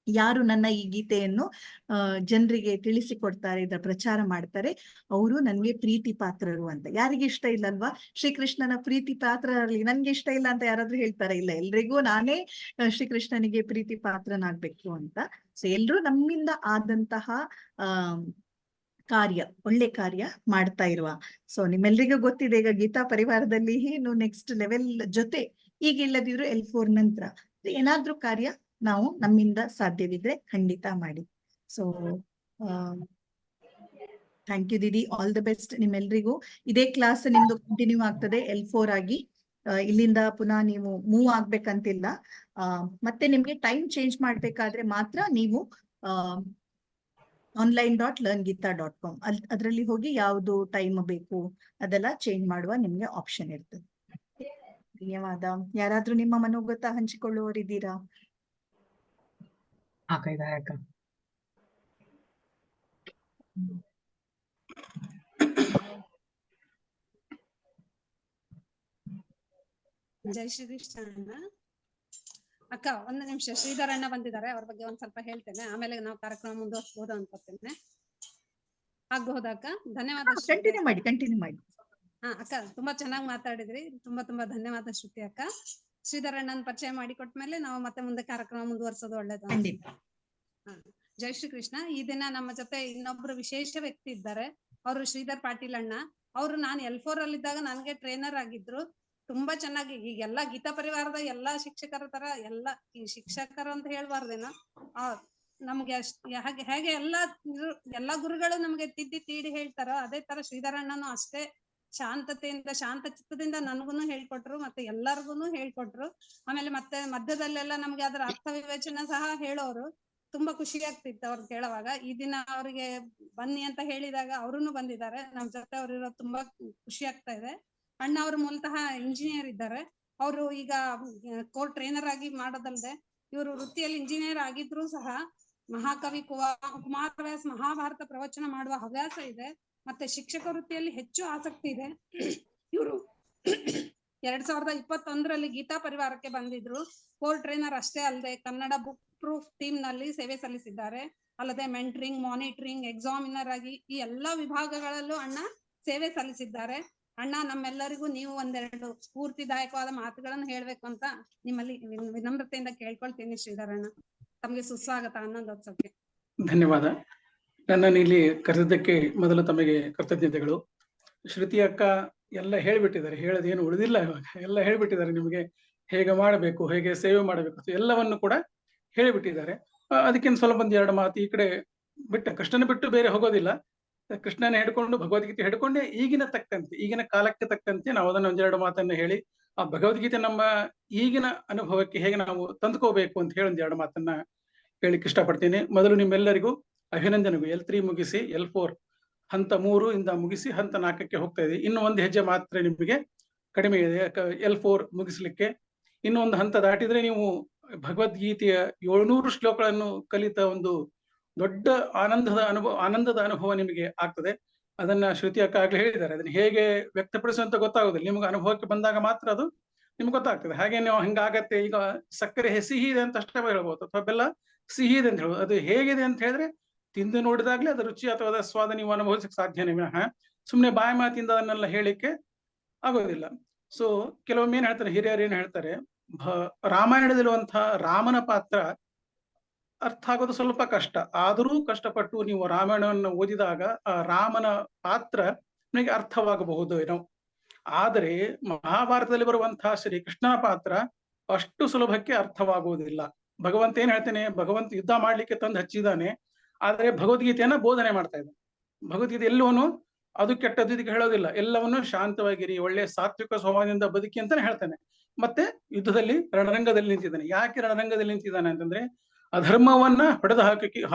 ಯಾರು ನನ್ನ ಈ ಗೀತೆಯನ್ನು ಜನರಿಗೆ ತಿಳಿಸಿಕೊಡ್ತಾರೆ, ಇದರ ಪ್ರಚಾರ ಮಾಡ್ತಾರೆ, ಅವರು ನನ್ಗೆ ಪ್ರೀತಿ ಪಾತ್ರರು ಅಂತ. ಯಾರಿಗೆ ಇಷ್ಟ ಇಲ್ಲ ಅಲ್ವಾ ಶ್ರೀಕೃಷ್ಣನ ಪ್ರೀತಿ ಪಾತ್ರರಲ್ಲಿ? ನನ್ಗೆ ಇಷ್ಟ ಇಲ್ಲ ಅಂತ ಯಾರಾದ್ರೂ ಹೇಳ್ತಾರೆ? ಇಲ್ಲ, ಎಲ್ರಿಗೂ ನಾನೇ ಶ್ರೀಕೃಷ್ಣನಿಗೆ ಪ್ರೀತಿ ಪಾತ್ರನಾಗ್ಬೇಕು ಅಂತ. ಸೊ ಎಲ್ರೂ ನಮ್ಮಿಂದ ಆದಂತಹ ಕಾರ್ಯ, ಒಳ್ಳೆ ಕಾರ್ಯ ಮಾಡ್ತಾ ಇರುವ. ಸೊ ನಿಮ್ಮೆಲ್ರಿಗೂ ಗೊತ್ತಿದೆ, ಈಗ ಗೀತಾ ಪರಿವಾರದಲ್ಲಿ ಏನು ನೆಕ್ಸ್ಟ್ ಲೆವೆಲ್ ಜೊತೆ ಈಗ ಇಲ್ಲದಿದ್ರು L4 ನಂತರ ಏನಾದ್ರೂ ಕಾರ್ಯ ನಾವು ನಮ್ಮಿಂದ ಸಾಧ್ಯವಿದ್ರೆ ಖಂಡಿತ ಮಾಡಿ. ಸೊ ಥ್ಯಾಂಕ್ ಯು ದೀದಿ, ಆಲ್ ದ ಬೆಸ್ಟ್ ನಿಮ್ಮೆಲ್ರಿಗೂ. ಇದೇ ಕ್ಲಾಸ್ ನಿಮ್ದು ಕಂಟಿನ್ಯೂ ಆಗ್ತದೆ L4 ಆಗಿ. ಇಲ್ಲಿಂದ ಪುನಃ ನೀವು ಮೂವ್ ಆಗ್ಬೇಕಂತಿಲ್ಲ. ಮತ್ತೆ ನಿಮ್ಗೆ ಟೈಮ್ ಚೇಂಜ್ ಮಾಡ್ಬೇಕಾದ್ರೆ ಮಾತ್ರ ನೀವು online.learngita.com ಅದರಲ್ಲಿ ಹೋಗಿ ಯಾವುದು ಟೈಮ್ ಬೇಕು ಅದೆಲ್ಲ ಚೇಂಜ್ ಮಾಡುವ ನಿಮ್ಗೆ ಆಪ್ಷನ್ ಇರ್ತದೆ. ಧನ್ಯವಾದ. ಯಾರಾದ್ರೂ ನಿಮ್ಮ ಮನೋಗತ ಹಂಚಿಕೊಳ್ಳುವವರಿದ್ದೀರಾ? ಅಕ್ಕ ಇದ್ದಾರೆ ಅಕ್ಕ. ಜೈ ಶ್ರೀಕೃಷ್ಣ ಅಣ್ಣ. ಅಕ್ಕ ಒಂದು ನಿಮಿಷ, ಶ್ರೀಧರ್ ಅಣ್ಣ ಬಂದಿದ್ದಾರೆ, ಅವ್ರ ಬಗ್ಗೆ ಒಂದ್ ಸ್ವಲ್ಪ ಹೇಳ್ತೇನೆ, ಆಮೇಲೆ ನಾವು ಕಾರ್ಯಕ್ರಮ ಮುಂದುವರಿಸಬಹುದು ಅನ್ಕೋತೇನೆ. ಆಗ್ಬಹುದಾ ಅಕ್ಕ? ಧನ್ಯವಾದ. ಕಂಟಿನ್ಯೂ ಮಾಡಿ. ಹಾ ಅಕ್ಕ, ತುಂಬಾ ಚೆನ್ನಾಗಿ ಮಾತಾಡಿದ್ರಿ, ತುಂಬಾ ಧನ್ಯವಾದ ಶ್ರುತಿ ಅಕ್ಕ. ಶ್ರೀಧರ್ ಅಣ್ಣನ ಪರಿಚಯ ಮಾಡಿಕೊಟ್ಮೇಲೆ ನಾವು ಮತ್ತೆ ಮುಂದೆ ಕಾರ್ಯಕ್ರಮ ಮುಂದುವರಿಸೋದು ಒಳ್ಳೇದು. ಜೈ ಶ್ರೀಕೃಷ್ಣ. ಈ ದಿನ ನಮ್ಮ ಜೊತೆ ಇನ್ನೊಬ್ರು ವಿಶೇಷ ವ್ಯಕ್ತಿ ಇದ್ದಾರೆ, ಅವರು ಶ್ರೀಧರ್ ಪಾಟೀಲ್ ಅಣ್ಣ. ಅವರು ನಾನು L4 ಅಲ್ಲಿದ್ದಾಗ ನನ್ಗೆ ಟ್ರೈನರ್ ಆಗಿದ್ರು. ತುಂಬಾ ಚೆನ್ನಾಗಿ ಈಗೆಲ್ಲಾ ಗೀತಾ ಪರಿವಾರದ ಎಲ್ಲಾ ಶಿಕ್ಷಕರ ತರ ಎಲ್ಲಾ ಈ ಶಿಕ್ಷಕರು ಅಂತ ಹೇಳ್ಬಾರ್ದೇನೋ, ನಮ್ಗೆ ಹೇಗೆ ಎಲ್ಲಾ ಗುರುಗಳು ನಮ್ಗೆ ತಿದ್ದಿ ತೀಡಿ ಹೇಳ್ತಾರ, ಅದೇ ತರ ಶ್ರೀಧರಣ್ಣನು ಅಷ್ಟೇ ಶಾಂತತೆಯಿಂದ ಶಾಂತ ಚಿತ್ತದಿಂದ ನನ್ಗುನು ಹೇಳ್ಕೊಟ್ರು, ಮತ್ತೆ ಎಲ್ಲಾರ್ಗುನು ಹೇಳ್ಕೊಟ್ರು. ಆಮೇಲೆ ಮತ್ತೆ ಮಧ್ಯದಲ್ಲೆಲ್ಲ ನಮ್ಗೆ ಅದರ ಅರ್ಥ ವಿವೇಚನೆ ಸಹ ಹೇಳೋರು. ತುಂಬಾ ಖುಷಿ ಆಗ್ತಿತ್ತು ಅವ್ರು ಕೇಳುವಾಗ. ಈ ದಿನ ಅವ್ರಿಗೆ ಬನ್ನಿ ಅಂತ ಹೇಳಿದಾಗ ಅವರುನು ಬಂದಿದ್ದಾರೆ ನಮ್ ಜೊತೆ. ಅವ್ರಿರೋ ತುಂಬಾ ಖುಷಿ ಆಗ್ತಾ ಇದೆ. ಅಣ್ಣ ಅವರು ಮೂಲತಃ ಇಂಜಿನಿಯರ್ ಇದ್ದಾರೆ. ಅವರು ಈಗ ಕೋರ್ ಟ್ರೈನರ್ ಆಗಿ ಮಾಡೋದಲ್ದೆ ಇವರು ವೃತ್ತಿಯಲ್ಲಿ ಇಂಜಿನಿಯರ್ ಆಗಿದ್ರು ಸಹ ಮಹಾಕವಿ ಕುಮಾರವ್ಯಾಸ ಮಹಾಭಾರತ ಪ್ರವಚನ ಮಾಡುವ ಹವ್ಯಾಸ ಇದೆ. ಮತ್ತೆ ಶಿಕ್ಷಕ ವೃತ್ತಿಯಲ್ಲಿ ಹೆಚ್ಚು ಆಸಕ್ತಿ ಇದೆ. ಇವರು 2021ರಲ್ಲಿ ಗೀತಾ ಪರಿವಾರಕ್ಕೆ ಬಂದಿದ್ರು. ಕೋರ್ ಟ್ರೈನರ್ ಅಷ್ಟೇ ಅಲ್ಲದೆ ಕನ್ನಡ ಬುಕ್ ಪ್ರೂಫ್ ಟೀಮ್ ನಲ್ಲಿ ಸೇವೆ ಸಲ್ಲಿಸಿದ್ದಾರೆ. ಅಲ್ಲದೆ ಮೆಂಟರಿಂಗ್, ಮಾನಿಟರಿಂಗ್, ಎಕ್ಸಾಮಿನರ್ ಆಗಿ ಈ ಎಲ್ಲಾ ವಿಭಾಗಗಳಲ್ಲೂ ಅಣ್ಣ ಸೇವೆ ಸಲ್ಲಿಸಿದ್ದಾರೆ. ಅಣ್ಣ, ನಮ್ಮೆಲ್ಲರಿಗೂ ನೀವು ಒಂದೆರಡು ಸ್ಫೂರ್ತಿದಾಯಕವಾದ ಮಾತುಗಳನ್ನು ಹೇಳ್ಬೇಕು ಅಂತ ನಿಮ್ಮಲ್ಲಿ ವಿನಮ್ರತೆಯಿಂದ ಕೇಳ್ಕೊಳ್ತೀನಿ. ಶ್ರೀಧರಣ್ಣ, ತಮ್ಗೆ ಸುಸ್ವಾಗತ ಆನಂದೋತ್ಸವಕ್ಕೆ. ಧನ್ಯವಾದ. ನನ್ನನ್ನು ಇಲ್ಲಿ ಕರೆದಿದ್ದಕ್ಕೆ ಮೊದಲು ತಮಗೆ ಕೃತಜ್ಞತೆಗಳು. ಶ್ರುತಿ ಅಕ್ಕ ಎಲ್ಲ ಹೇಳ್ಬಿಟ್ಟಿದ್ದಾರೆ, ಹೇಳೋದೇನು ಉಳಿದಿಲ್ಲ. ಇವಾಗ ಎಲ್ಲ ಹೇಳ್ಬಿಟ್ಟಿದ್ದಾರೆ, ನಿಮಗೆ ಹೇಗೆ ಮಾಡಬೇಕು, ಹೇಗೆ ಸೇವೆ ಮಾಡಬೇಕು ಎಲ್ಲವನ್ನು ಕೂಡ ಹೇಳಿಬಿಟ್ಟಿದ್ದಾರೆ. ಅದಕ್ಕಿಂತ ಸ್ವಲ್ಪ ಒಂದೆರಡು ಮಾತು ಈ ಕಡೆ ಬಿಟ್ಟ, ಕೃಷ್ಣನ ಬಿಟ್ಟು ಬೇರೆ ಹೋಗೋದಿಲ್ಲ. ಕೃಷ್ಣನ ಹಿಡ್ಕೊಂಡು ಭಗವದ್ಗೀತೆ ಹಿಡ್ಕೊಂಡೆ ಈಗಿನ ಕಾಲಕ್ಕೆ ತಕ್ಕಂತೆ ನಾವು ಅದನ್ನ ಒಂದೆರಡು ಮಾತನ್ನ ಹೇಳಿ ಆ ಭಗವದ್ಗೀತೆ ನಮ್ಮ ಈಗಿನ ಅನುಭವಕ್ಕೆ ಹೇಗೆ ನಾವು ತಂದುಕೋಬೇಕು ಅಂತ ಹೇಳಿ ಒಂದೆರಡು ಮಾತನ್ನ ಹೇಳಿಕ್ಕೆ ಇಷ್ಟಪಡ್ತೀನಿ. ಮೊದಲು ನಿಮ್ಮೆಲ್ಲರಿಗೂ ಅಭಿನಂದನೆಗಳು. L3 ಮುಗಿಸಿ L4 ಹಂತ 3 ಇಂದ ಮುಗಿಸಿ ಹಂತ 4ಕ್ಕೆ ಹೋಗ್ತಾ ಇದೆ. ಇನ್ನು ಒಂದು ಹೆಜ್ಜೆ ಮಾತ್ರ ನಿಮಗೆ ಕಡಿಮೆ ಇದೆ L4 ಮುಗಿಸ್ಲಿಕ್ಕೆ. ಇನ್ನೊಂದು ಹಂತ ದಾಟಿದ್ರೆ ನೀವು ಭಗವದ್ಗೀತೆಯ 700 ಶ್ಲೋಕಗಳನ್ನು ಕಲಿತ ಒಂದು ದೊಡ್ಡ ಆನಂದದ ಅನುಭವ ನಿಮಗೆ ಆಗ್ತದೆ. ಅದನ್ನ ಶ್ರುತಿ ಅಕ್ಕ ಆಗ್ಲೇ ಹೇಳಿದ್ದಾರೆ. ಅದನ್ನ ಹೇಗೆ ವ್ಯಕ್ತಪಡಿಸುವಂತ ಗೊತ್ತಾಗೋದಿಲ್ಲ, ನಿಮ್ಗೆ ಅನುಭವಕ್ಕೆ ಬಂದಾಗ ಮಾತ್ರ ಅದು ನಿಮ್ಗೆ ಗೊತ್ತಾಗ್ತದೆ. ಹಾಗೆ ನೀವು ಹಿಂಗಾಗತ್ತೆ, ಈಗ ಸಕ್ಕರೆ ಸಿಹಿ ಇದೆ ಅಂತ ಅಷ್ಟೇ ಹೇಳ್ಬೋದು, ಅಥವಾ ಬೆಲ್ಲ ಸಿಹಿ ಇದೆ ಅಂತ ಹೇಳ್ಬೋದು. ಅದು ಹೇಗಿದೆ ಅಂತ ಹೇಳಿದ್ರೆ ತಿಂದು ನೋಡಿದಾಗ್ಲೇ ಅದರ ರುಚಿ ಅಥವಾ ಅದರ ಸ್ವಾದ ನೀವು ಅನುಭವಿಸಕ್ಕೆ ಸಾಧ್ಯನೇ ವಿನಃ ಸುಮ್ಮನೆ ಬಾಯಿ ಮಾತಿಂದ ಅದನ್ನೆಲ್ಲ ಹೇಳಿಕ್ಕೆ ಆಗೋದಿಲ್ಲ. ಸೊ ಕೆಲವೊಮ್ಮೆ ಏನ್ ಹೇಳ್ತಾರೆ ಹಿರಿಯರು, ಏನ್ ಹೇಳ್ತಾರೆ, ರಾಮಾಯಣದಲ್ಲಿರುವಂತಹ ರಾಮನ ಪಾತ್ರ ಅರ್ಥ ಆಗೋದು ಸ್ವಲ್ಪ ಕಷ್ಟ. ಆದರೂ ಕಷ್ಟಪಟ್ಟು ನೀವು ರಾಮಾಯಣವನ್ನು ಓದಿದಾಗ ಆ ರಾಮನ ಪಾತ್ರ ನಿಮಗೆ ಅರ್ಥವಾಗಬಹುದು ಏನೋ. ಆದರೆ ಮಹಾಭಾರತದಲ್ಲಿ ಬರುವಂತಹ ಶ್ರೀಕೃಷ್ಣನ ಪಾತ್ರ ಅಷ್ಟು ಸುಲಭಕ್ಕೆ ಅರ್ಥವಾಗುವುದಿಲ್ಲ. ಭಗವಂತ ಏನ್ ಹೇಳ್ತಾನೆ, ಭಗವಂತ ಯುದ್ಧ ಮಾಡ್ಲಿಕ್ಕೆ ತಂದು ಹಚ್ಚಿದ್ದಾನೆ, ಆದ್ರೆ ಭಗವದ್ಗೀತೆಯನ್ನ ಬೋಧನೆ ಮಾಡ್ತಾ ಇದ್ದಾನೆ. ಭಗವದ್ಗೀತೆ ಎಲ್ಲವನ್ನೂ ಅದು ಕೆಟ್ಟದ್ದು ಇದಕ್ಕೆ ಹೇಳೋದಿಲ್ಲ, ಎಲ್ಲವನ್ನು ಶಾಂತವಾಗಿರಿ, ಒಳ್ಳೆ ಸಾತ್ವಿಕ ಸ್ವಭಾವದಿಂದ ಬದುಕಿ ಅಂತಾನೆ ಹೇಳ್ತಾನೆ. ಮತ್ತೆ ಯುದ್ಧದಲ್ಲಿ ರಣರಂಗದಲ್ಲಿ ನಿಂತಿದ್ದಾನೆ. ಯಾಕೆ ರಣರಂಗದಲ್ಲಿ ನಿಂತಿದ್ದಾನೆ ಅಂತಂದ್ರೆ ಅಧರ್ಮವನ್ನ ಹೊಡೆದು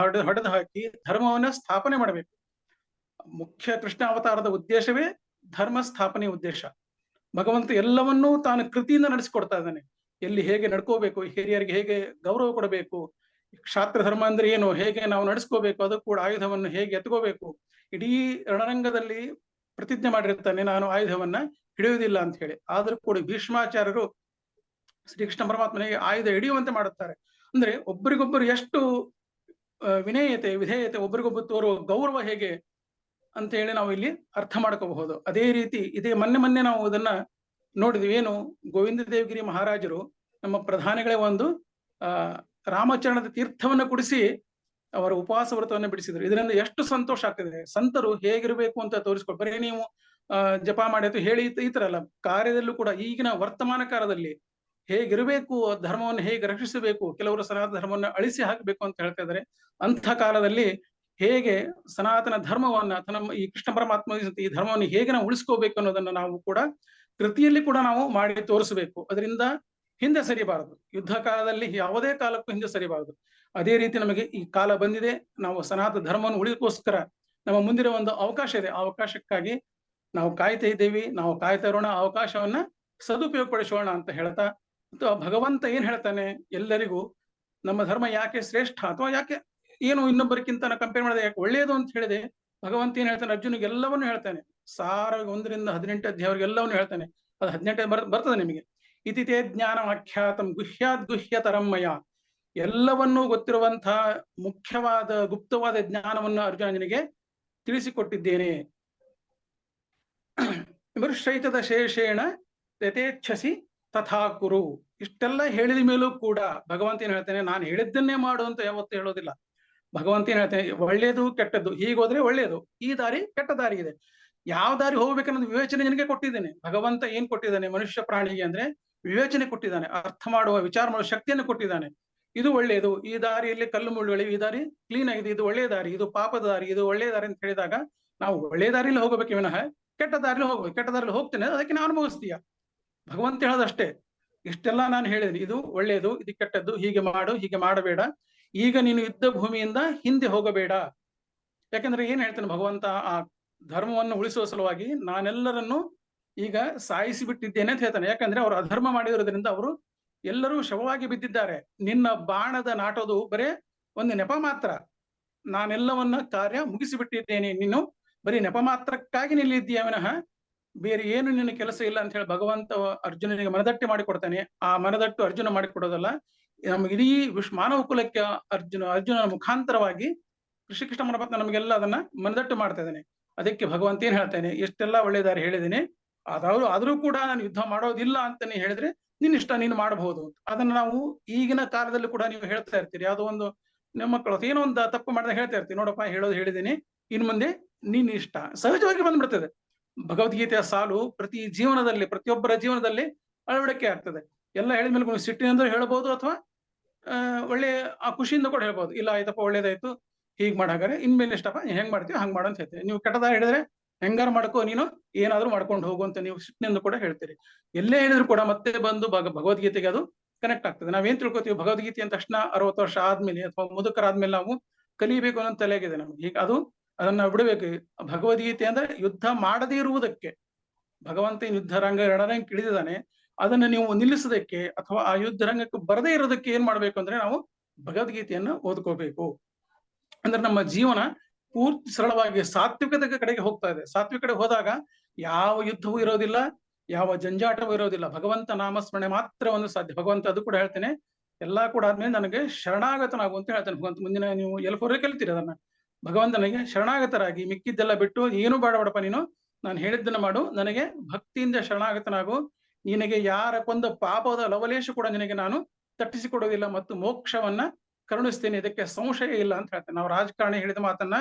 ಹಾಕಿ ಧರ್ಮವನ್ನ ಸ್ಥಾಪನೆ ಮಾಡಬೇಕು. ಮುಖ್ಯ ಕೃಷ್ಣ ಅವತಾರದ ಉದ್ದೇಶವೇ ಧರ್ಮ ಸ್ಥಾಪನೆ ಉದ್ದೇಶ. ಭಗವಂತ ಎಲ್ಲವನ್ನೂ ತಾನು ಕೃತಿಯಿಂದ ನಡೆಸಿಕೊಡ್ತಾ ಇದ್ದಾನೆ. ಎಲ್ಲಿ ಹೇಗೆ ನಡ್ಕೋಬೇಕು, ಹಿರಿಯರಿಗೆ ಹೇಗೆ ಗೌರವ ಕೊಡಬೇಕು, ಕ್ಷಾತ್ರ ಧರ್ಮ ಅಂದ್ರೆ ಏನು, ಹೇಗೆ ನಾವು ನಡೆಸ್ಕೋಬೇಕು, ಅದು ಕೂಡ ಆಯುಧವನ್ನು ಹೇಗೆ ಎತ್ಕೋಬೇಕು, ಇಡೀ ರಣರಂಗದಲ್ಲಿ ಪ್ರತಿಜ್ಞೆ ಮಾಡಿರ್ತಾನೆ ನಾನು ಆಯುಧವನ್ನ ಹಿಡಿಯುವುದಿಲ್ಲ ಅಂತ ಹೇಳಿ. ಆದ್ರೂ ಕೂಡ ಭೀಷ್ಮಾಚಾರ್ಯರು ಶ್ರೀಕೃಷ್ಣ ಪರಮಾತ್ಮನಿಗೆ ಆಯುಧ ಹಿಡಿಯುವಂತೆ ಮಾಡುತ್ತಾರೆ. ಅಂದ್ರೆ ಒಬ್ಬರಿಗೊಬ್ಬರು ಎಷ್ಟು ವಿನಯತೆ ವಿಧೇಯತೆ, ಒಬ್ಬರಿಗೊಬ್ಬರು ತೋರುವ ಗೌರವ ಹೇಗೆ ಅಂತ ಹೇಳಿ ನಾವು ಇಲ್ಲಿ ಅರ್ಥ ಮಾಡ್ಕೋಬಹುದು. ಅದೇ ರೀತಿ ಇದೇ ಮೊನ್ನೆ ನಾವು ಅದನ್ನ ನೋಡಿದ್ವಿ. ಏನು, ಗೋವಿಂದ ದೇವಗಿರಿ ಮಹಾರಾಜರು ನಮ್ಮ ಪ್ರಧಾನಿಗಳೇ ಒಂದು ರಾಮಚರಣದ ತೀರ್ಥವನ್ನ ಕುಡಿಸಿ ಅವರ ಉಪವಾಸ ವ್ರತವನ್ನ ಬಿಡಿಸಿದ್ರು. ಇದರಿಂದ ಎಷ್ಟು ಸಂತೋಷ ಆಗ್ತದೆ. ಸಂತರು ಹೇಗಿರ್ಬೇಕು ಅಂತ ತೋರಿಸ್ಕೊಡ್, ಬರೀ ನೀವು ಜಪ ಮಾಡಿ ಅಥವಾ ಹೇಳಿ ಈ ತರ ಅಲ್ಲ, ಕಾರ್ಯದಲ್ಲೂ ಕೂಡ ಈಗಿನ ವರ್ತಮಾನ ಕಾಲದಲ್ಲಿ ಹೇಗಿರಬೇಕು, ಧರ್ಮವನ್ನು ಹೇಗೆ ರಕ್ಷಿಸಬೇಕು, ಕೆಲವರು ಸನಾತನ ಧರ್ಮವನ್ನು ಅಳಿಸಿ ಹಾಕಬೇಕು ಅಂತ ಹೇಳ್ತಾ ಇದ್ದಾರೆ. ಅಂಥ ಕಾಲದಲ್ಲಿ ಹೇಗೆ ಸನಾತನ ಧರ್ಮವನ್ನ ಅಥವಾ ನಮ್ಮ ಈ ಕೃಷ್ಣ ಪರಮಾತ್ಮ ಈ ಧರ್ಮವನ್ನು ಹೇಗೆ ನಾವು ಉಳಿಸ್ಕೋಬೇಕು ಅನ್ನೋದನ್ನ ನಾವು ಕೂಡ ಕೃತಿಯಲ್ಲಿ ಕೂಡ ನಾವು ಮಾಡಿ ತೋರಿಸಬೇಕು. ಅದರಿಂದ ಹಿಂದೆ ಸರಿಬಾರದು. ಯುದ್ಧ ಕಾಲದಲ್ಲಿ ಯಾವುದೇ ಕಾಲಕ್ಕೂ ಹಿಂದೆ ಸರಿಬಾರದು. ಅದೇ ರೀತಿ ನಮಗೆ ಈ ಕಾಲ ಬಂದಿದೆ, ನಾವು ಸನಾತನ ಧರ್ಮವನ್ನು ಉಳಿಗೋಸ್ಕರ ನಮ್ಮ ಮುಂದಿನ ಒಂದು ಅವಕಾಶ ಇದೆ. ಆ ಅವಕಾಶಕ್ಕಾಗಿ ನಾವು ಕಾಯ್ತಾ ಇದ್ದೇವೆ. ನಾವು ಕಾಯ್ತಾ ಇರೋಣ, ಅವಕಾಶವನ್ನ ಸದುಪಯೋಗ ಪಡಿಸೋಣ ಅಂತ ಹೇಳ್ತಾ, ಅಥವಾ ಭಗವಂತ ಏನ್ ಹೇಳ್ತಾನೆ, ಎಲ್ಲರಿಗೂ ನಮ್ಮ ಧರ್ಮ ಯಾಕೆ ಶ್ರೇಷ್ಠ ಅಥವಾ ಯಾಕೆ ಏನು ಇನ್ನೊಬ್ಬರಿಗಿಂತ ಕಂಪೇರ್ ಮಾಡಿದ್ರೆ ಯಾಕೆ ಒಳ್ಳೆಯದು ಅಂತ ಹೇಳಿದೆ. ಭಗವಂತ ಏನ್ ಹೇಳ್ತಾನೆ, ಅರ್ಜುನಿಗೆ ಎಲ್ಲವನ್ನೂ ಹೇಳ್ತಾನೆ. 1 ರಿಂದ 18 ಅಧ್ಯಾಯವರೆಗೆ ಎಲ್ಲವನ್ನೂ ಹೇಳ್ತಾನೆ. ಅದು 18 ಬರ್ತದೆ ನಿಮಗೆ. ಇತಿತೇ ಜ್ಞಾನಮಾಖ್ಯಾತಂ ಗುಹ್ಯಾದ್ ಗುಹ್ಯತರಮ್ಮಯ. ಎಲ್ಲವನ್ನೂ ಗೊತ್ತಿರುವಂತಹ ಮುಖ್ಯವಾದ ಗುಪ್ತವಾದ ಜ್ಞಾನವನ್ನು ಅರ್ಜುನನಿಗೆ ತಿಳಿಸಿಕೊಟ್ಟಿದ್ದೇನೆ. ಮೃಶ್ಚೈತದ ಶೇಷೇಣ ಯಥೇಚ್ಛಸಿ ತಥಾ ಕುರು. ಇಷ್ಟೆಲ್ಲ ಹೇಳಿದ ಮೇಲೂ ಕೂಡ ಭಗವಂತ ಏನ್ ಹೇಳ್ತಾನೆ, ನಾನು ಹೇಳಿದ್ದನ್ನೇ ಮಾಡು ಅಂತ ಯಾವತ್ತೂ ಹೇಳೋದಿಲ್ಲ. ಭಗವಂತ ಏನ್ ಹೇಳ್ತಾನೆ, ಒಳ್ಳೇದು ಕೆಟ್ಟದ್ದು, ಹೀಗೋದ್ರೆ ಒಳ್ಳೇದು, ಈ ದಾರಿ ಕೆಟ್ಟ ದಾರಿ ಇದೆ, ಯಾವ ದಾರಿ ಹೋಗ್ಬೇಕನ್ನೋದು ವಿವೇಚನೆ ನಿನಗೆ ಕೊಟ್ಟಿದ್ದೇನೆ. ಭಗವಂತ ಏನ್ ಕೊಟ್ಟಿದ್ದಾನೆ ಮನುಷ್ಯ ಪ್ರಾಣಿಗೆ ಅಂದ್ರೆ ವಿವೇಚನೆ ಕೊಟ್ಟಿದ್ದಾನೆ, ಅರ್ಥ ಮಾಡುವ ವಿಚಾರ ಮಾಡುವ ಶಕ್ತಿಯನ್ನು ಕೊಟ್ಟಿದ್ದಾನೆ. ಇದು ಒಳ್ಳೆಯದು, ಈ ದಾರಿಯಲ್ಲಿ ಕಲ್ಲು ಮುಳ್ಳುಗಳು, ಈ ದಾರಿ ಕ್ಲೀನ್ ಆಗಿದೆ, ಇದು ಒಳ್ಳೆಯ ದಾರಿ, ಇದು ಪಾಪದ ದಾರಿ, ಇದು ಒಳ್ಳೆಯ ದಾರಿ ಅಂತ ಹೇಳಿದಾಗ ನಾವು ಒಳ್ಳೆಯ ದಾರಿಯಲ್ಲಿ ಹೋಗಬೇಕು ವಿನಃ ಕೆಟ್ಟ ದಾರಿಲಿ ಹೋಗ್ಬೇಕು. ಕೆಟ್ಟ ದಾರಿಲಿ ಹೋಗ್ತೇನೆ ಅದಕ್ಕೆ ನಾನು ಅನುಭವಿಸ್ತೀಯ. ಭಗವಂತ ಹೇಳೋದಷ್ಟೇ. ಇಷ್ಟೆಲ್ಲ ನಾನು ಹೇಳಿದ್ದೀನಿ, ಇದು ಒಳ್ಳೆಯದು, ಇದು ಕೆಟ್ಟದ್ದು, ಹೀಗೆ ಮಾಡು, ಹೀಗೆ ಮಾಡಬೇಡ, ಈಗ ನೀನು ಯುದ್ಧ ಭೂಮಿಯಿಂದ ಹಿಂದೆ ಹೋಗಬೇಡ. ಯಾಕಂದ್ರೆ ಏನ್ ಹೇಳ್ತಾನೆ ಭಗವಂತ, ಆ ಧರ್ಮವನ್ನು ಉಳಿಸುವ ಸಲುವಾಗಿ ನಾನೆಲ್ಲರನ್ನು ಈಗ ಸಾಯಿಸಿ ಬಿಟ್ಟಿದ್ದೇನೆ ಅಂತ ಹೇಳ್ತಾನೆ. ಯಾಕಂದ್ರೆ ಅವರು ಅಧರ್ಮ ಮಾಡಿರೋದ್ರಿಂದ ಅವರು ಎಲ್ಲರೂ ಶವವಾಗಿ ಬಿದ್ದಿದ್ದಾರೆ. ನಿನ್ನ ಬಾಣದ ನಾಟೋದು ಬರೇ ಒಂದು ನೆಪ ಮಾತ್ರ, ನಾನೆಲ್ಲವನ್ನ ಕಾರ್ಯ ಮುಗಿಸಿಬಿಟ್ಟಿದ್ದೇನೆ, ನೀನು ಬರೀ ನೆಪ ಮಾತ್ರಕ್ಕಾಗಿ ನಿಲ್ಲಿದ್ದೀಯ ವಿನಃ ಬೇರೆ ಏನು ನಿನ್ನ ಕೆಲಸ ಇಲ್ಲ ಅಂತ ಹೇಳಿ ಭಗವಂತ ಅರ್ಜುನನಿಗೆ ಮನದಟ್ಟು ಮಾಡಿಕೊಡ್ತಾನೆ. ಆ ಮನದಟ್ಟು ಅರ್ಜುನ ಮಾಡಿಕೊಡೋದಲ್ಲ, ನಮ್ಗೆ ಇಡೀ ಮಾನವ ಕುಲಕ್ಕೆ ಅರ್ಜುನನ ಮುಖಾಂತರವಾಗಿ ಶ್ರೀಕೃಷ್ಣ ಪರಮಾತ್ಮ ನಮಗೆಲ್ಲ ಅದನ್ನ ಮನದಟ್ಟು ಮಾಡ್ತಾ ಇದ್ದಾನೆ. ಅದಕ್ಕೆ ಭಗವಂತ ಏನ್ ಹೇಳ್ತಾನೆ, ಎಷ್ಟೆಲ್ಲ ಒಳ್ಳೆ ದಾರಿ ಹೇಳಿದ್ದೇನೆ, ಆದ್ರೂ ಕೂಡ ನಾನು ಯುದ್ಧ ಮಾಡೋದಿಲ್ಲ ಅಂತ ನೀ ಹೇಳಿದ್ರೆ ನಿನ್ನ ಇಷ್ಟ, ನೀನು ಮಾಡಬಹುದು. ಅದನ್ನ ನಾವು ಈಗಿನ ಕಾಲದಲ್ಲಿ ಕೂಡ ನೀವು ಹೇಳ್ತಾ ಇರ್ತೀರಿ. ಯಾವುದೋ ಒಂದು ನಿಮ್ಮ ಮಕ್ಕಳು ಏನೋ ಒಂದು ತಪ್ಪು ಮಾಡಿದಾಗ ಹೇಳ್ತಾ ಇರ್ತೀವಿ, ನೋಡಪ್ಪ ಹೇಳೋದು ಹೇಳಿದ್ದೀನಿ, ಇನ್ ಮುಂದೆ ನಿನ್ನ ಇಷ್ಟ, ಸಹಜವಾಗಿ ಬಂದ್ಬಿಡ್ತದೆ. ಭಗವದ್ಗೀತೆಯ ಸಾಲು ಪ್ರತಿ ಜೀವನದಲ್ಲಿ, ಪ್ರತಿಯೊಬ್ಬರ ಜೀವನದಲ್ಲಿ ಅಳವಡಿಕೆ ಆಗ್ತದೆ. ಎಲ್ಲ ಹೇಳಿದ್ಮೇಲೆ ಸಿಟ್ಟಿನಿಂದ ಹೇಳ್ಬೋದು, ಅಥವಾ ಒಳ್ಳೆ ಆ ಖುಷಿಯಿಂದ ಕೂಡ ಹೇಳ್ಬೋದು, ಇಲ್ಲ ಆಯ್ತಪ್ಪ ಒಳ್ಳೇದಾಯ್ತು, ಹೀಗ್ ಮಾಡಾಗಾರೆ ಇನ್ಮೇಲೆ ಇಷ್ಟಪ್ಪ ಹೆಂಗ್ ಮಾಡ್ತೀವಿ ಹಂಗ್ ಮಾಡು ಅಂತ ಹೇಳ್ತೀವಿ. ನೀವು ಕೆಟ್ಟದಾಗ ಹೇಳಿದ್ರೆ ಹೆಂಗಾರ ಮಾಡ್ಕೋ, ನೀನು ಏನಾದ್ರೂ ಮಾಡ್ಕೊಂಡು ಹೋಗು ಅಂತ ನೀವು ಸಿಟ್ಟಿನಿಂದ ಕೂಡ ಹೇಳ್ತೀರಿ. ಎಲ್ಲೇ ಹೇಳಿದ್ರು ಕೂಡ ಮತ್ತೆ ಬಂದು ಭಗವದ್ಗೀತೆಗೆ ಅದು ಕನೆಕ್ಟ್ ಆಗ್ತದೆ. ನಾವೇನ್ ತಿಳ್ಕೊತೀವಿ, ಭಗವದ್ಗೀತೆ ಅಂದ ತಕ್ಷಣ 60 ವರ್ಷ ಆದ್ಮೇಲೆ ಅಥವಾ ಮುದುಕರಾದ್ಮೇಲೆ ನಾವು ಕಲಿಬೇಕು ಅನ್ನೋ ತಲೆಯಾಗಿದೆ ನಮ್ಗೆ. ಈಗ ಅದನ್ನ ಬಿಡಬೇಕು. ಭಗವದ್ಗೀತೆ ಅಂದ್ರೆ ಯುದ್ಧ ಮಾಡದೇ ಇರುವುದಕ್ಕೆ ಭಗವಂತ ಯುದ್ಧ ರಣರಂಗ ಇಳಿದಿದ್ದಾನೆ. ಅದನ್ನ ನೀವು ನಿಲ್ಲಿಸೋದಕ್ಕೆ ಅಥವಾ ಆ ಯುದ್ಧ ರಂಗಕ್ಕೆ ಬರದೇ ಇರೋದಕ್ಕೆ ಏನ್ ಮಾಡ್ಬೇಕು ಅಂದ್ರೆ ನಾವು ಭಗವದ್ಗೀತೆಯನ್ನು ಓದ್ಕೋಬೇಕು. ಅಂದ್ರೆ ನಮ್ಮ ಜೀವನ ಪೂರ್ತಿ ಸರಳವಾಗಿ ಸಾತ್ವಿಕದ ಕಡೆಗೆ ಹೋಗ್ತಾ ಇದೆ. ಸಾತ್ವಿಕ ಕಡೆ ಹೋದಾಗ ಯಾವ ಯುದ್ಧವೂ ಇರೋದಿಲ್ಲ, ಯಾವ ಜಂಜಾಟವೂ ಇರೋದಿಲ್ಲ. ಭಗವಂತ ನಾಮಸ್ಮರಣೆ ಮಾತ್ರ ಒಂದು ಸಾಧ್ಯ. ಭಗವಂತ ಅದು ಕೂಡ ಹೇಳ್ತೇನೆ, ಎಲ್ಲಾ ಕೂಡ ಆದ್ಮೇಲೆ ನನಗೆ ಶರಣಾಗತನಾಗು ಅಂತ ಹೇಳ್ತಾನೆ ಭಗವಂತ. ಮುಂದಿನ ನೀವು L4 ಕಲಿತೀರಿ ಅದನ್ನ. ಭಗವಂತನಿಗೆ ಶರಣಾಗತರಾಗಿ ಮಿಕ್ಕಿದ್ದೆಲ್ಲ ಬಿಟ್ಟು ಏನು ಬೇಡಪ್ಪ ನೀನು, ನಾನು ಹೇಳಿದ್ದನ್ನ ಮಾಡು, ನನಗೆ ಭಕ್ತಿಯಿಂದ ಶರಣಾಗತನಾಗು, ನಿನಗೆ ಯಾರ ಕೊಂದ ಪಾಪದ ಲವಲೇಶ ಕೂಡ ನಿನಗೆ ನಾನು ತಟ್ಟಿಸಿಕೊಡೋದಿಲ್ಲ ಮತ್ತು ಮೋಕ್ಷವನ್ನ ಕರುಣಿಸ್ತೇನೆ, ಇದಕ್ಕೆ ಸಂಶಯ ಇಲ್ಲ ಅಂತ ಹೇಳ್ತೇನೆ. ನಾವು ರಾಜಕಾರಣಿ ಹೇಳಿದ ಮಾತನ್ನ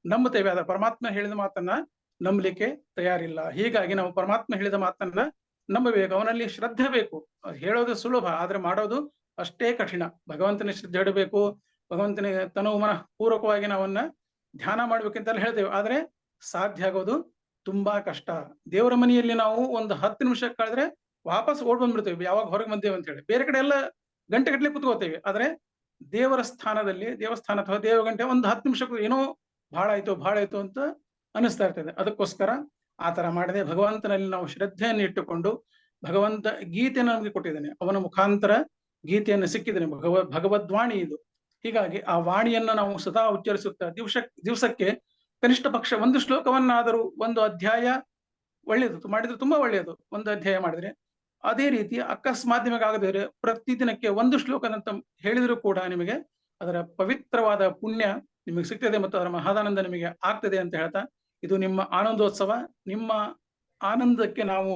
ನಂಬುತ್ತೇವೆ, ಆದ್ರೆ ಪರಮಾತ್ಮ ಹೇಳಿದ ಮಾತನ್ನ ನಂಬಲಿಕ್ಕೆ ತಯಾರಿಲ್ಲ. ಹೀಗಾಗಿ ನಾವು ಪರಮಾತ್ಮ ಹೇಳಿದ ಮಾತನ್ನ ನಂಬಬೇಕು, ಅವನಲ್ಲಿ ಶ್ರದ್ಧೆ ಬೇಕು. ಹೇಳೋದು ಸುಲಭ, ಆದ್ರೆ ಮಾಡೋದು ಅಷ್ಟೇ ಕಠಿಣ. ಭಗವಂತನ ಶ್ರದ್ಧೆ ಇಡಬೇಕು, ಭಗವಂತನಿಗೆ ತನು ಮನ ಪೂರ್ವಕವಾಗಿ ನಾವನ್ನ ಧ್ಯಾನ ಮಾಡ್ಬೇಕಂತೆಲ್ಲ ಹೇಳ್ತೇವೆ, ಆದ್ರೆ ಸಾಧ್ಯ ಆಗೋದು ತುಂಬಾ ಕಷ್ಟ. ದೇವರ ಮನೆಯಲ್ಲಿ ನಾವು ಒಂದು 10 ನಿಮಿಷ ಕಳೆದ್ರೆ ವಾಪಸ್ ಓಡ್ ಬಂದ್ಬಿಡ್ತೇವೆ, ಯಾವಾಗ ಹೊರಗೆ ಬಂದೇವೆ ಅಂತ ಹೇಳಿ. ಬೇರೆ ಕಡೆ ಎಲ್ಲ ಗಂಟೆಗಟ್ಟಲೆ ಕುತ್ಕೋತೇವೆ, ಆದ್ರೆ ದೇವರ ಸ್ಥಾನದಲ್ಲಿ, ದೇವಸ್ಥಾನ ಅಥವಾ ದೇವಗಂಟೆ ಒಂದು 10 ನಿಮಿಷಕ್ಕೂ ಏನೋ ಬಹಳ ಆಯ್ತು ಅಂತ ಅನಿಸ್ತಾ ಇರ್ತದೆ. ಅದಕ್ಕೋಸ್ಕರ ಆ ತರ ಮಾಡದೆ ಭಗವಂತನಲ್ಲಿ ನಾವು ಶ್ರದ್ಧೆಯನ್ನು ಇಟ್ಟುಕೊಂಡು, ಭಗವಂತ ಗೀತೆಯನ್ನು ನಮಗೆ ಕೊಟ್ಟಿದ್ದಾನೆ, ಅವನ ಮುಖಾಂತರ ಗೀತೆಯನ್ನು ಸಿಕ್ಕಿದ್ದಾನೆ, ಭಗವದ್ವಾಣಿ ಇದು. ಹೀಗಾಗಿ ಆ ವಾಣಿಯನ್ನ ನಾವು ಸದಾ ಉಚ್ಚರಿಸುತ್ತಾ ದಿವಸಕ್ಕೆ ಕನಿಷ್ಠ ಪಕ್ಷ ಒಂದು ಶ್ಲೋಕವನ್ನಾದರೂ, ಒಂದು ಅಧ್ಯಾಯ ಒಳ್ಳೆಯದು ಮಾಡಿದ್ರೆ ತುಂಬಾ ಒಳ್ಳೆಯದು, ಒಂದು ಅಧ್ಯಾಯ ಮಾಡಿದ್ರೆ. ಅದೇ ರೀತಿ ಅಕಸ್ಮಾತ್ ನಿಮಗೆ ಆಗದಿದ್ರೆ ಪ್ರತಿದಿನಕ್ಕೆ ಒಂದು ಶ್ಲೋಕದಂತ ಹೇಳಿದ್ರು ಕೂಡ ನಿಮಗೆ ಅದರ ಪವಿತ್ರವಾದ ಪುಣ್ಯ ನಿಮಗೆ ಸಿಗ್ತದೆ ಮತ್ತು ಅದರ ಮಹಾದಾನಂದ ನಿಮಗೆ ಆಗ್ತದೆ ಅಂತ ಹೇಳ್ತಾ, ಇದು ನಿಮ್ಮ ಆನಂದೋತ್ಸವ. ನಿಮ್ಮ ಆನಂದಕ್ಕೆ ನಾವು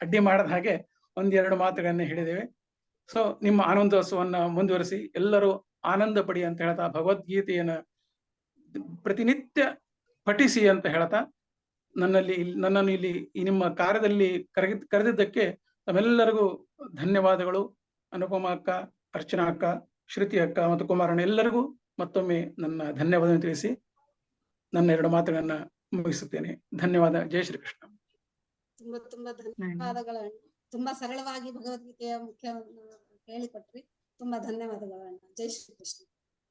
ಅಡ್ಡಿ ಮಾಡದ ಹಾಗೆ 1-2 ಮಾತುಗಳನ್ನ ಹೇಳಿದ್ದೇವೆ. ಸೊ ನಿಮ್ಮ ಆನಂದೋತ್ಸವನ್ನ ಮುಂದುವರಿಸಿ ಎಲ್ಲರೂ ಆನಂದ ಪಡಿ ಅಂತ ಹೇಳ್ತಾ, ಭಗವದ್ಗೀತೆಯನ್ನ ಪ್ರತಿನಿತ್ಯ ಪಠಿಸಿ ಅಂತ ಹೇಳ್ತಾ, ನನ್ನನ್ನು ಇಲ್ಲಿ ಈ ನಿಮ್ಮ ಕಾರ್ಯದಲ್ಲಿ ಕರೆದಿದ್ದಕ್ಕೆ ತಮ್ಮೆಲ್ಲರಿಗೂ ಧನ್ಯವಾದಗಳು. ಅನುಪಮ ಅಕ್ಕ, ಅರ್ಚನಾ ಅಕ್ಕ, ಶ್ರುತಿ ಅಕ್ಕ ಮತ್ತು ಕುಮಾರಣ್ಣ ಎಲ್ಲರಿಗೂ ಮತ್ತೊಮ್ಮೆ ನನ್ನ ಧನ್ಯವಾದ ತಿಳಿಸಿ ನನ್ನ 2 ಮಾತುಗಳನ್ನ ಮುಗಿಸುತ್ತೇನೆ. ಧನ್ಯವಾದ. ಜೈ ಶ್ರೀಕೃಷ್ಣ. ತುಂಬಾ ಧನ್ಯವಾದಗಳು. ತುಂಬಾ ಸರಳವಾಗಿ ಭಗವದ್ಗೀತೆಯ ಮುಖ್ಯವನ್ನು ಹೇಳಿಕೊಟ್ರಿ. ತುಂಬಾ ಧನ್ಯವಾದಗಳು. ಜೈ ಶ್ರೀಕೃಷ್ಣ.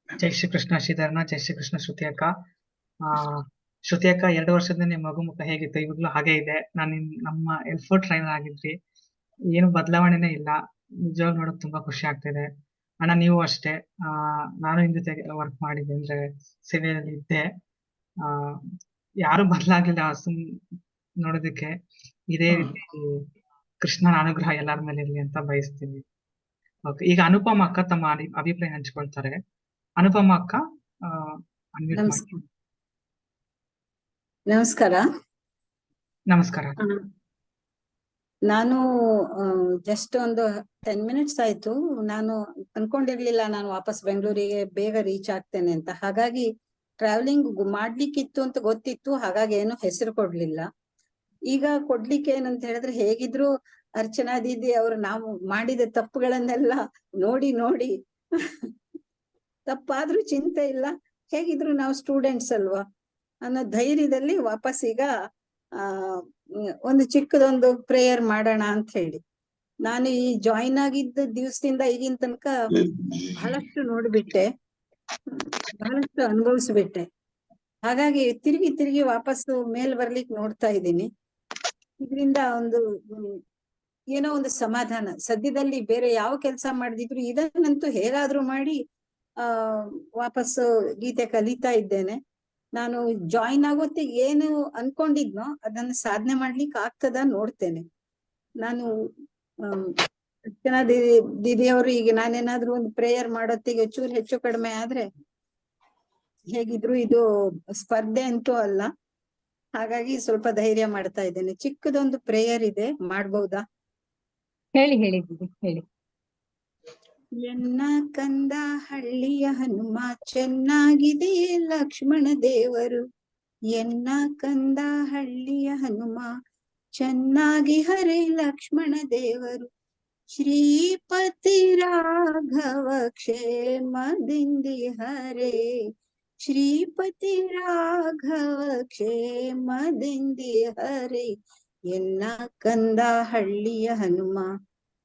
ಜೈ ಶ್ರೀಕೃಷ್ಣ ಶ್ರೀಧರನ. ಜೈ ಶ್ರೀಕೃಷ್ಣ ಶ್ರುತಿ ಅಕ್ಕ. ಶ್ರುತಿ ಅಕ್ಕ, 2 ವರ್ಷದಿಂದ ನಿಮ್ಮ ಮಗು ಮುಖ ಹೇಗಿತ್ತು? ಇವಾಗ್ಲೂ ಹಾಗೆ ಇದೆ. ನಮ್ಮ L4 ಟ್ರೈನರ್ ಆಗಿದ್ರಿ, ಏನು ಬದಲಾವಣೆನೇ ಇಲ್ಲ. ನಿಜವಾಗ್ ನೋಡಕ್ ತುಂಬಾ ಖುಷಿ ಆಗ್ತಿದೆ. ಅಣ್ಣ ನೀವು ಅಷ್ಟೇ. ನಾನು ನಿಮ್ ಜೊತೆ ವರ್ಕ್ ಮಾಡಿದ್ದೆ, ಅಂದ್ರೆ ಸೇವೆಯಲ್ಲಿ ಇದ್ದೆ. ಯಾರು ಬದಲಾಗಿಲ್ಲ ನೋಡೋದಕ್ಕೆ. ಇದೇ ರೀತಿ ಕೃಷ್ಣನ ಅನುಗ್ರಹ ಎಲ್ಲರ ಮೇಲೆ ಇರ್ಲಿ ಅಂತ ಬಯಸ್ತೀನಿ. ಓಕೆ, ಈಗ ಅನುಪಮ ಅಕ್ಕ ತಮ್ಮ ಅಭಿಪ್ರಾಯ ಹಂಚ್ಕೊಳ್ತಾರೆ. ಅನುಪಮ ಅಕ್ಕ, unmute ಮಾಡಿ. ನಮಸ್ಕಾರ. ನಮಸ್ಕಾರ. ನಾನು ಜಸ್ಟ್ ಒಂದು 10 ಮಿನಿಟ್ಸ್ ಆಯ್ತು. ನಾನು ಅನ್ಕೊಂಡಿರ್ಲಿಲ್ಲ ನಾನು ವಾಪಸ್ ಬೆಂಗಳೂರಿಗೆ ಬೇಗ ರೀಚ್ ಆಗ್ತೇನೆ ಅಂತ. ಹಾಗಾಗಿ ಟ್ರಾವೆಲಿಂಗ್ ಮಾಡ್ಲಿಕ್ಕಿತ್ತು ಅಂತ ಗೊತ್ತಿತ್ತು, ಹಾಗಾಗಿ ಏನು ಹೆಸರು ಕೊಡ್ಲಿಲ್ಲ. ಈಗ ಕೊಡ್ಲಿಕ್ಕೆ ಏನಂತ ಹೇಳಿದ್ರೆ, ಹೇಗಿದ್ರು ಅರ್ಚನಾ ದೀದಿ ಅವರು ನಾವು ಮಾಡಿದ ತಪ್ಪುಗಳನ್ನೆಲ್ಲ ನೋಡಿ ತಪ್ಪಾದ್ರೂ ಚಿಂತೆ ಇಲ್ಲ, ಹೇಗಿದ್ರು ನಾವು ಸ್ಟೂಡೆಂಟ್ಸ್ ಅಲ್ವಾ ಅನ್ನೋ ಧೈರ್ಯದಲ್ಲಿ ವಾಪಸ್ ಈಗ ಒಂದು ಚಿಕ್ಕದೊಂದು ಪ್ರೇಯರ್ ಮಾಡೋಣ ಅಂತ ಹೇಳಿ ನಾನು ಈ ಜಾಯಿನ್ ಆಗಿದ್ದ ದಿವಸದಿಂದ ಈಗಿನ ತನಕ ಬಹಳಷ್ಟು ನೋಡ್ಬಿಟ್ಟೆ, ಬಹಳಷ್ಟು ಅನುಭವಿಸ್ಬಿಟ್ಟೆ. ಹಾಗಾಗಿ ತಿರುಗಿ ವಾಪಸ್ಸು ಮೇಲ್ ಬರ್ಲಿಕ್ಕೆ ನೋಡ್ತಾ ಇದ್ದೀನಿ. ಇದರಿಂದ ಏನೋ ಒಂದು ಸಮಾಧಾನ. ಸದ್ಯದಲ್ಲಿ ಬೇರೆ ಯಾವ ಕೆಲಸ ಮಾಡ್ದಿದ್ರು ಇದನ್ನಂತೂ ಹೇಗಾದ್ರೂ ಮಾಡಿ ವಾಪಸ್ಸು ಗೀತೆ ಕಲಿತಾ ಇದ್ದೇನೆ. ನಾನು ಜಾಯಿನ್ ಆಗೋತ್ತಿಗೆ ಏನು ಅನ್ಕೊಂಡಿದ್ನೋ ಅದನ್ನ ಸಾಧನೆ ಮಾಡ್ಲಿಕ್ಕೆ ಆಗ್ತದ ನೋಡ್ತೇನೆ. ನಾನು ಅರ್ಚನಾ ದೀದಿಯವರು ಈಗ ನಾನೇನಾದ್ರೂ ಒಂದು ಪ್ರೇಯರ್ ಮಾಡೋತ್ತಿಗೆ ಚೂರು ಹೆಚ್ಚು ಕಡಿಮೆ ಆದ್ರೆ, ಹೇಗಿದ್ರು ಇದು ಸ್ಪರ್ಧೆ ಅಂತೂ ಅಲ್ಲ, ಹಾಗಾಗಿ ಸ್ವಲ್ಪ ಧೈರ್ಯ ಮಾಡ್ತಾ ಇದ್ದೇನೆ. ಚಿಕ್ಕದೊಂದು ಪ್ರೇಯರ್ ಇದೆ, ಮಾಡ್ಬಹುದಾ? ಹೇಳಿ ದೀದಿ, ಹೇಳಿ. ಎನ್ನ ಕಂದ ಹಳ್ಳಿಯ ಹನುಮ ಚೆನ್ನಾಗಿದೆ ಲಕ್ಷ್ಮಣ ದೇವರು, ಎನ್ನ ಕಂದ ಹಳ್ಳಿಯ ಹನುಮ ಚೆನ್ನಾಗಿ ಹರೇ ಲಕ್ಷ್ಮಣ ದೇವರು, ಶ್ರೀಪತಿ ರಾಘವ ಕ್ಷೇಮದಿಂದಿ ಹರೇ, ಶ್ರೀಪತಿ ರಾಘವ ಕ್ಷೇಮದಿಂದಿ ಹರೇ, ಎನ್ನ ಕಂದ ಹಳ್ಳಿಯ ಹನುಮ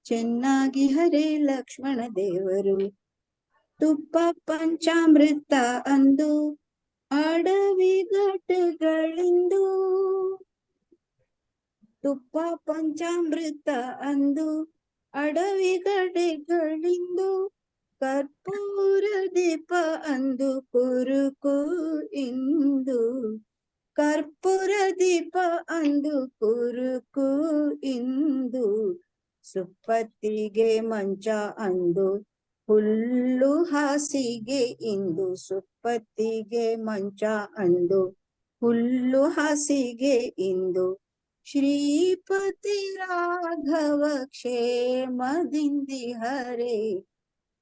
ಚೆನ್ನಾಗಿ ಹರೇ ಲಕ್ಷ್ಮಣ ದೇವರು. ತುಪ್ಪ ಪಂಚಾಮೃತ ಅಂದು ಅಡವಿ ಘಾಟಗಳಿಂದು, ತುಪ್ಪ ಪಂಚಾಮೃತ ಅಂದು ಅಡವಿಗಡೆಗಳಿಂದು ಕರ್ಪೂರ ದೀಪ ಅಂದು ಕುರುಕು ಇಂದು ಕರ್ಪೂರ ದೀಪ ಅಂದು ಕುರುಕು ಇಂದು ಸುಪ್ಪತ್ತಿಗೆ ಮಂಚ ಅಂದು ಹುಲ್ಲು ಹಾಸಿಗೆ ಇಂದು ಸುಪ್ಪತ್ತಿಗೆ ಮಂಚ ಅಂದು ಹುಲ್ಲು ಹಾಸಿಗೆ ಇಂದು ಶ್ರೀಪತಿ ರಾಘವ ಕ್ಷೇಮದಿಂದಿ ಹರೆ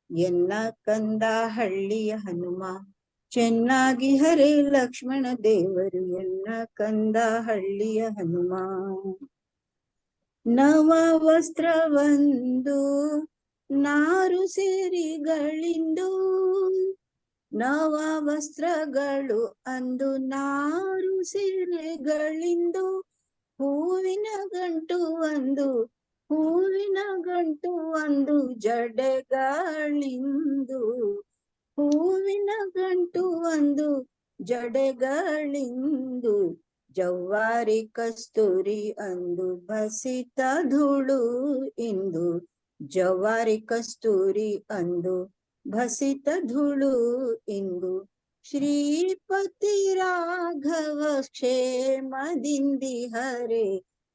ಎನ್ನ ಕಂದ ಹಳ್ಳಿಯ ಹನುಮ ಚೆನ್ನಾಗಿ ಹರೆ ಲಕ್ಷ್ಮಣ ದೇವರು ಎನ್ನ ಕಂದ ಹಳ್ಳಿಯ ಹನುಮ ನವ ವಸ್ತ್ರವಂದು ನಾರು ಸೇರಿಗಳಿಂದು ನವ ವಸ್ತ್ರಗಳು ಅಂದು ನಾರು ಸೀರೆಗಳಿಂದು ಹೂವಿನ ಗಂಟು ಒಂದು ಜಡೆಗಳಿಂದು ಹೂವಿನ ಗಂಟು ಒಂದು ಜಡೆಗಳಿಂದು ಜವ್ವಾರಿ ಕಸ್ತೂರಿ ಅಂದು ಬಸಿತ ಧೂಳು ಇಂದು ಜವ್ವಾರಿ ಕಸ್ತೂರಿ ಅಂದು ಭಸಿತ ಧೂಳು ಇಂದು ಶ್ರೀಪತಿ ರಾಘವ ಕ್ಷೇಮದಿಂದಿ ಹರೆ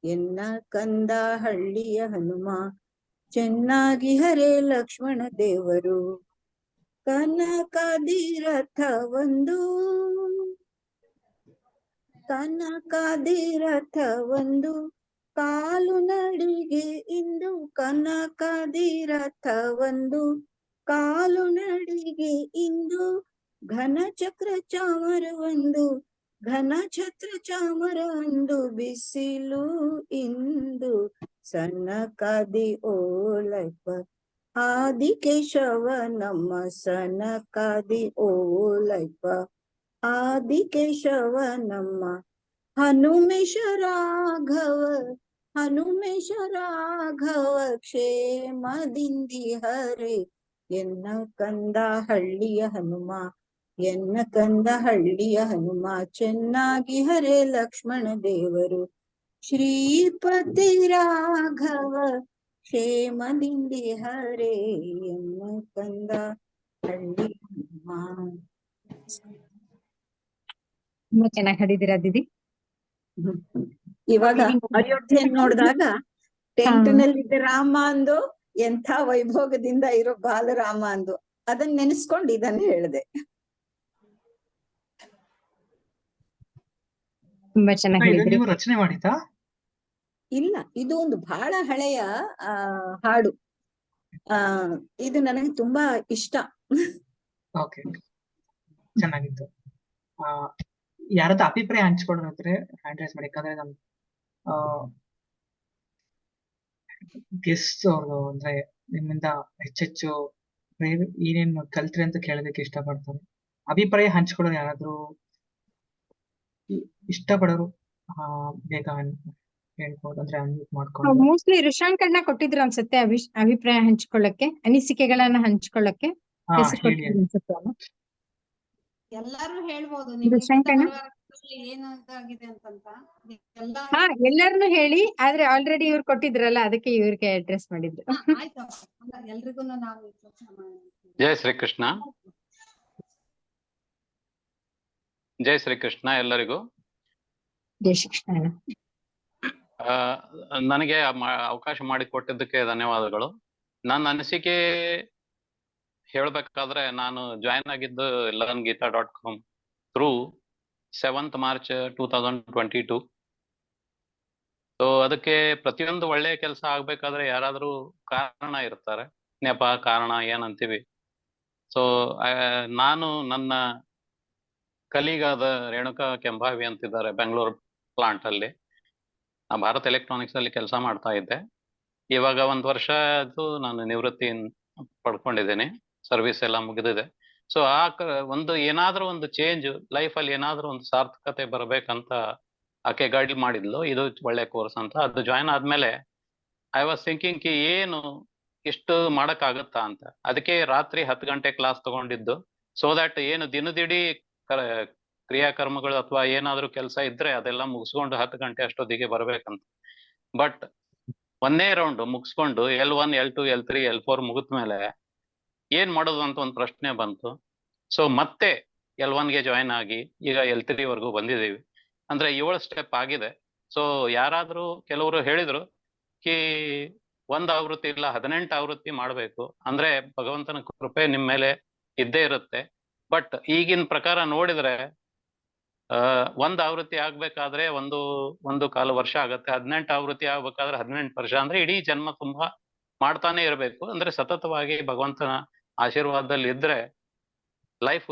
ಎನ್ನ ಕಂದ ಹಳ್ಳಿಯ ಹನುಮ ಚೆನ್ನಾಗಿ ಹರೆ ಲಕ್ಷ್ಮಣ ದೇವರು ಕನಕಾದಿ ರಥವೊಂದು ಕಾಲು ನಡಿಗೆ ಇಂದು ಕನಕಾದಿ ರಥವೊಂದು ಕಾಲು ನಡಿಗೆ ಇಂದು ಘನ ಛತ್ರ ಚಾಮರ ಒಂದು ಬಿಸಿಲು ಇಂದು ಸಣ್ಣ ಕಾದಿ ಓಲೈಪ ಆದಿಕೇಶವ ನಮ್ಮ ಸಣ್ಣ ಕಾದಿ ಓಲೈಪ ಆದಿಕೇಶವ ನಮ್ಮ ಹನುಮೇಶ ರಾಘವ ಕ್ಷೇಮದಿಂದಿ ಹರೆ ಎನ್ನ ಕಂದ ಹಳ್ಳಿಯ ಹನುಮ ಎನ್ನ ಕಂದ ಹಳ್ಳಿಯ ಹನುಮ ಚೆನ್ನಾಗಿ ಹರೆ ಲಕ್ಷ್ಮಣ ದೇವರು ಶ್ರೀಪತಿ ರಾಘವ ಕ್ಷೇಮದಿಂದಿ ಹರೆ ಎನ್ನ ಕಂದ ಹಳ್ಳಿಯ ಹನುಮ. ತುಂಬಾ ಚೆನ್ನಾಗಿ ಹಾಡಿದ್ದೀರಾ ದೀದಿ. ಇವಾಗ ಅಯೋಧ್ಯೆ ನೋಡಿದಾಗ ಟೆಂಟ್ ನಲ್ಲಿದ್ದ ರಾಮ ಅಂದು ಎಂಥ ವೈಭೋಗದಿಂದ ಇರೋ ಬಾಲರಾಮ ಅಂದು ಅದನ್ನ ನೆನೆಸ್ಕೊಂಡು ಇದನ್ನ ಹೇಳಿದೆ. ತುಂಬಾ ಚೆನ್ನಾಗಿ ಇದನ್ನ ಹೇಳಿದ್ರಿ. ನೀವು ರಚನೆ ಮಾಡಿದ್ದಾ? ಇಲ್ಲ, ಇದು ಒಂದು ಬಹಳ ಹಳೆಯ ಹಾಡು. ಇದು ನನಗೆ ತುಂಬಾ ಇಷ್ಟ. ಓಕೆ, ಚೆನ್ನಾಗಿತ್ತು. ಯಾರಾದ್ರೂ ಅಭಿಪ್ರಾಯ ಹಂಚ್ಕೊಳ್ಳೋದಾದ್ರೆ ಹ್ಯಾಂಡ್ ರೈಸ್ ಮಾಡಿ. ಯಾಕಂದ್ರೆ ನಮ್ ಗೆಸ್ಟ್ ಅವ್ರು ಅಂದ್ರೆ ನಿಮ್ಮಿಂದ ಹೆಚ್ಚೆಚ್ಚು ಏನೇನು ಕಲ್ತ್ರಿ ಅಂತ ಕೇಳೋದಕ್ಕೆ ಇಷ್ಟಪಡ್ತಾರೆ. ಅಭಿಪ್ರಾಯ ಹಂಚ್ಕೊಳ್ಳೋರು ಯಾರಾದ್ರೂ ಇಷ್ಟಪಡೋರು ಬೇಗ ಹೇಳ್ಬೋದು ಅಂದ್ರೆ ಅನ್ಮ್ಯೂಟ್ ಮಾಡ್ಕೊಂಡು. ಮೋಸ್ಟ್ಲಿ ರಿಶಾಂಕ್ ಅಣ್ಣ ಕೊಟ್ಟಿದ್ರು ಅನ್ಸುತ್ತೆ ಅಭಿಪ್ರಾಯ ಹಂಚ್ಕೊಳ್ಳಕ್ಕೆ, ಅನಿಸಿಕೆಗಳನ್ನ ಹಂಚ್ಕೊಳ್ಳಕ್ಕೆ ಹೆಸರು ಹೇಳಿ. ಕೊಟ್ಟಿದ್ರು ಅನ್ಸುತ್ತೆ ಅಲ್ಲ? ಎಲ್ಲಾರು ಹೇಳ್ಬೋದು ರಿಶಾಂಕ್ ಅಣ್ಣ? ಏನು ಇದಾಗಿದೆ ಅಂತಂತ. ಹಾ, ಎಲ್ಲಾರ್ನು ಹೇಳಿ. ಆದ್ರೆ ಆಲ್ರೆಡಿ ಇವ್ರು ಕೊಟ್ಟಿದ್ರಲ್ಲ, ಅದಕ್ಕೆ ಇವ್ರಿಗೆ ಅಡ್ರೆಸ್ ಮಾಡಿದ್ರು. ಆಯ್ತು, ಎಲ್ರಿಗೂ ನಾವು ಜೈ ಶ್ರೀಕೃಷ್ಣ. ಜೈ ಶ್ರೀಕೃಷ್ಣ ಎಲ್ಲರಿಗೂ. ಜೈ ಶ್ರೀಕೃಷ್ಣ ಅಣ್ಣ. ನನಗೆ ಅವಕಾಶ ಮಾಡಿಕೊಟ್ಟಿದ್ದಕ್ಕೆ ಧನ್ಯವಾದಗಳು. ನನ್ನ ಅನಿಸಿಕೆ ಹೇಳ್ಬೇಕಾದ್ರೆ ನಾನು ಜಾಯ್ನ್ ಆಗಿದ್ದು learngita.com through 7th March 2022. So ಅದಕ್ಕೆ ಪ್ರತಿಯೊಂದು ಒಳ್ಳೆಯ ಕೆಲಸ ಆಗ್ಬೇಕಾದ್ರೆ ಯಾರಾದ್ರೂ ಕಾರಣ ಇರ್ತಾರೆ, ನೆಪ ಕಾರಣ ಏನಂತೀವಿ. ಸೊ ನಾನು ನನ್ನ ಕಲೀಗಾದ ರೇಣುಕಾ ಕೆಂಭಾವಿ ಅಂತಿದ್ದಾರೆ ಬೆಂಗಳೂರು ಪ್ಲಾಂಟ್ ಅಲ್ಲಿ, ಭಾರತ್ ಎಲೆಕ್ಟ್ರಾನಿಕ್ಸ್ ಅಲ್ಲಿ ಕೆಲಸ ಮಾಡ್ತಾ ಇದ್ದೆ. ಇವಾಗ 1 ವರ್ಷ ಆಯ್ತು ನಾನು ನಿವೃತ್ತಿ ಪಡ್ಕೊಂಡಿದ್ದೇನೆ, ಸರ್ವಿಸ್ ಎಲ್ಲ ಮುಗಿದಿದೆ. ಸೊ ಒಂದು ಏನಾದ್ರೂ ಒಂದು ಚೇಂಜ್ ಲೈಫಲ್ಲಿ, ಏನಾದ್ರೂ ಒಂದು ಸಾರ್ಥಕತೆ ಬರ್ಬೇಕಂತ ಆಕೆ ಗೈಡ್ ಮಾಡಿದ್ಲು, ಇದು ಒಳ್ಳೆ ಕೋರ್ಸ್ ಅಂತ. ಅದು ಜಾಯ್ನ್ ಆದ್ಮೇಲೆ ಐ ವಾಸ್ ಥಿಂಕಿಂಗ್ ಏನು ಇಷ್ಟು ಮಾಡಕ್ಕಾಗತ್ತಾ ಅಂತ. ಅದಕ್ಕೆ ರಾತ್ರಿ 10 ಗಂಟೆ ಕ್ಲಾಸ್ ತಗೊಂಡಿದ್ದು. ಸೊ ದಟ್ ಏನು ದಿನದಿಡೀ ಕ್ರಿಯಾಕರ್ಮಗಳು ಅಥವಾ ಏನಾದ್ರೂ ಕೆಲಸ ಇದ್ರೆ ಅದೆಲ್ಲ ಮುಗಿಸ್ಕೊಂಡು 10 ಗಂಟೆ ಅಷ್ಟೊತ್ತಿಗೆ ಬರ್ಬೇಕಂತ. ಬಟ್ ಒಂದೇ ರೌಂಡ್ ಮುಗಿಸ್ಕೊಂಡು L1 L2 L3 L4 ಮುಗಿದ್ಮೇಲೆ ಏನ್ ಮಾಡೋದು ಅಂತ ಒಂದು ಪ್ರಶ್ನೆ ಬಂತು. ಸೊ ಮತ್ತೆ L1 ಗೆ ಜಾಯಿನ್ ಆಗಿ ಈಗ L3 ವರ್ಗೂ ಬಂದಿದ್ದೀವಿ. ಅಂದ್ರೆ 7 ಸ್ಟೆಪ್ ಆಗಿದೆ. ಸೊ ಯಾರಾದ್ರೂ ಕೆಲವರು ಹೇಳಿದ್ರು ಕಿ 1 ಆವೃತ್ತಿ ಇಲ್ಲ 18 ಆವೃತ್ತಿ ಮಾಡ್ಬೇಕು ಅಂದ್ರೆ ಭಗವಂತನ ಕೃಪೆ ನಿಮ್ ಮೇಲೆ ಇದ್ದೇ ಇರುತ್ತೆ. ಬಟ್ ಈಗಿನ ಪ್ರಕಾರ ನೋಡಿದ್ರೆ 1 ಆವೃತ್ತಿ ಆಗ್ಬೇಕಾದ್ರೆ ಒಂದು ಕಾಲು ವರ್ಷ ಆಗತ್ತೆ. 18 ಆವೃತ್ತಿ ಆಗ್ಬೇಕಾದ್ರೆ 18 ವರ್ಷ ಅಂದ್ರೆ ಇಡೀ ಜನ್ಮ ತುಂಬಾ ಮಾಡ್ತಾನೆ ಇರಬೇಕು. ಅಂದ್ರೆ ಸತತವಾಗಿ ಭಗವಂತನ ಆಶೀರ್ವಾದದಲ್ಲಿ ಇದ್ರೆ ಲೈಫ್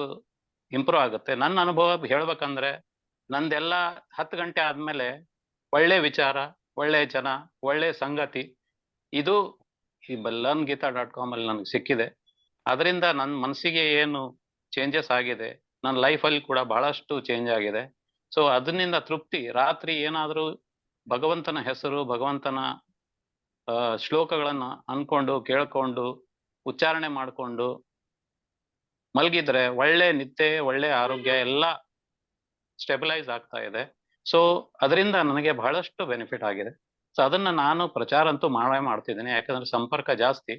ಇಂಪ್ರೂವ್ ಆಗುತ್ತೆ. ನನ್ನ ಅನುಭವ ಹೇಳ್ಬೇಕಂದ್ರೆ ನಂದೆಲ್ಲ 10 ಗಂಟೆ ಆದ್ಮೇಲೆ ಒಳ್ಳೆ ವಿಚಾರ, ಒಳ್ಳೆ ಜನ, ಒಳ್ಳೆ ಸಂಗತಿ ಇದು ಈ learngita.com ಅಲ್ಲಿ ನನಗೆ ಸಿಕ್ಕಿದೆ. ಅದರಿಂದ ನನ್ನ ಮನಸ್ಸಿಗೆ ಏನು ಚೇಂಜಸ್ ಆಗಿದೆ, ನನ್ನ ಲೈಫಲ್ಲಿ ಕೂಡ ಬಹಳಷ್ಟು ಚೇಂಜ್ ಆಗಿದೆ. ಸೊ ಅದರಿಂದ ತೃಪ್ತಿ. ರಾತ್ರಿ ಏನಾದ್ರೂ ಭಗವಂತನ ಹೆಸರು, ಭಗವಂತನ ಶ್ಲೋಕಗಳನ್ನ ಅನ್ಕೊಂಡು ಕೇಳ್ಕೊಂಡು ಉಚ್ಚಾರಣೆ ಮಾಡ್ಕೊಂಡು ಮಲಗಿದ್ರೆ ಒಳ್ಳೆ ನಿದ್ದೆ, ಒಳ್ಳೆ ಆರೋಗ್ಯ ಎಲ್ಲ ಸ್ಟೆಬಿಲೈಸ್ ಆಗ್ತಾ ಇದೆ. ಸೊ ಅದರಿಂದ ನನಗೆ ಬಹಳಷ್ಟು ಬೆನಿಫಿಟ್ ಆಗಿದೆ. ಸೊ ಅದನ್ನ ನಾನು ಪ್ರಚಾರ ಅಂತೂ ಮಾಡೇ ಮಾಡ್ತಿದ್ದೀನಿ. ಯಾಕಂದ್ರೆ ಸಂಪರ್ಕ ಜಾಸ್ತಿ.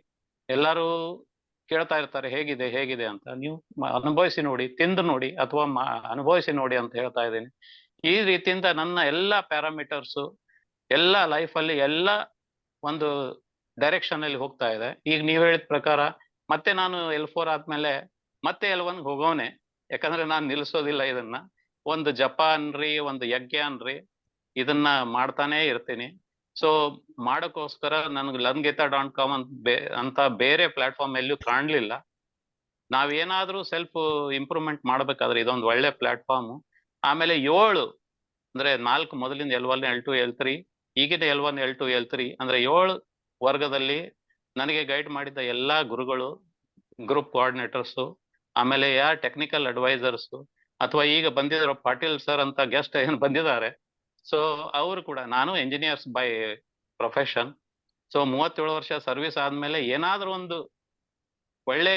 ಎಲ್ಲರೂ ಕೇಳ್ತಾ ಇರ್ತಾರೆ ಹೇಗಿದೆ ಅಂತ. ನೀವು ಅನುಭವಿಸಿ ನೋಡಿ, ತಿಂದು ನೋಡಿ, ಅಥವಾ ಅನುಭವಿಸಿ ನೋಡಿ ಅಂತ ಹೇಳ್ತಾ ಇದ್ದೀನಿ. ಈ ರೀತಿಯಿಂದ ನನ್ನ ಎಲ್ಲ ಪ್ಯಾರಾಮೀಟರ್ಸು ಎಲ್ಲ ಲೈಫಲ್ಲಿ ಎಲ್ಲ ಒಂದು ಡೈರೆಕ್ಷನ್ ಅಲ್ಲಿ ಹೋಗ್ತಾ ಇದೆ. ಈಗ ನೀವು ಹೇಳಿದ ಪ್ರಕಾರ ಮತ್ತೆ ನಾನು L4 ಆದ್ಮೇಲೆ ಮತ್ತೆ L1 ಹೋಗೋನೆ. ಯಾಕಂದ್ರೆ ನಾನು ನಿಲ್ಸೋದಿಲ್ಲ ಇದನ್ನ. ಒಂದು ಜಪ ಅನ್ರಿ, ಒಂದು ಯಜ್ಞ ಅನ್ರಿ, ಇದನ್ನ ಮಾಡ್ತಾನೆ ಇರ್ತೀನಿ. ಸೊ ಮಾಡೋಕ್ಕೋಸ್ಕರ ನನಗೆ learngita.com ಅಂತ ಬೇರೆ ಪ್ಲಾಟ್ಫಾರ್ಮ್ ಎಲ್ಲೂ ಕಾಣ್ಲಿಲ್ಲ. ನಾವೇನಾದ್ರೂ ಸೆಲ್ಫ್ ಇಂಪ್ರೂವ್ಮೆಂಟ್ ಮಾಡ್ಬೇಕಾದ್ರೆ ಇದೊಂದು ಒಳ್ಳೆ ಪ್ಲಾಟ್ಫಾರ್ಮ್. ಆಮೇಲೆ 7 ಅಂದ್ರೆ 4 ಮೊದಲಿಂದ L1 L2 L3 ಈಗಿನ L1 L2 L3 ಅಂದ್ರೆ 7 ವರ್ಗದಲ್ಲಿ ನನಗೆ ಗೈಡ್ ಮಾಡಿದ್ದ ಎಲ್ಲಾ ಗುರುಗಳು, ಗ್ರೂಪ್ ಕೋಆರ್ಡಿನೇಟರ್ಸು, ಆಮೇಲೆ ಟೆಕ್ನಿಕಲ್ ಅಡ್ವೈಸರ್ಸು, ಅಥವಾ ಈಗ ಬಂದಿರೋ ಪಾಟೀಲ್ ಸರ್ ಅಂತ ಗೆಸ್ಟ್ ಏನು ಬಂದಿದ್ದಾರೆ. ಸೊ ಅವರು ಕೂಡ, ನಾನು ಇಂಜಿನಿಯರ್ಸ್ ಬೈ ಪ್ರೊಫೆಷನ್. ಸೊ 37 ವರ್ಷ ಸರ್ವಿಸ್ ಆದ್ಮೇಲೆ ಏನಾದ್ರೂ ಒಂದು ಒಳ್ಳೆ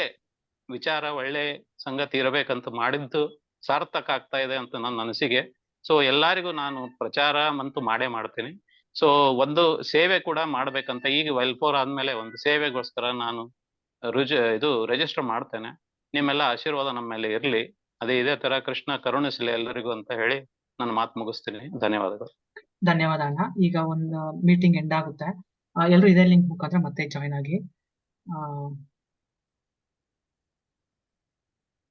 ವಿಚಾರ, ಒಳ್ಳೆ ಸಂಗತಿ ಇರಬೇಕಂತ ಮಾಡಿದ್ದು ಸಾರ್ಥಕ ಆಗ್ತಾ ಇದೆ ಅಂತ ನನ್ನ ಅನಿಸಿಕೆ. ಸೊ ಎಲ್ಲರಿಗೂ ನಾನು ಪ್ರಚಾರ ಅಂತೂ ಮಾಡೇ ಮಾಡ್ತೀನಿ. ಸೊ ಒಂದು ಸೇವೆ ಕೂಡ ಮಾಡ್ಬೇಕಂತ ಈಗ L4 ಆದ್ಮೇಲೆ ಒಂದು ಸೇವೆಗೋಸ್ಕರ ನಾನು ರಿಜಿಸ್ಟರ್ ಮಾಡ್ತೇನೆ. ನಿಮ್ಮೆಲ್ಲ ಆಶೀರ್ವಾದ ನಮ್ಮ ಮೇಲೆ ಇರ್ಲಿ. ಇದೇ ತರ ಕೃಷ್ಣ ಕರುಣಿಸಲಿ ಎಲ್ಲರಿಗೂ ಅಂತ ಹೇಳಿ ನನ್ನ ಮಾತು ಮುಗಿಸ್ತೀನಿ. ಧನ್ಯವಾದಗಳು. ಧನ್ಯವಾದ ಅಣ್ಣ. ಈಗ ಒಂದು ಮೀಟಿಂಗ್ ಎಂಡ್ ಆಗುತ್ತೆ. ಎಲ್ಲರೂ ಇದೇ ಲಿಂಕ್ ಮುಖಾಂತರ ಮತ್ತೆ ಜಾಯ್ನ್ ಆಗಿ.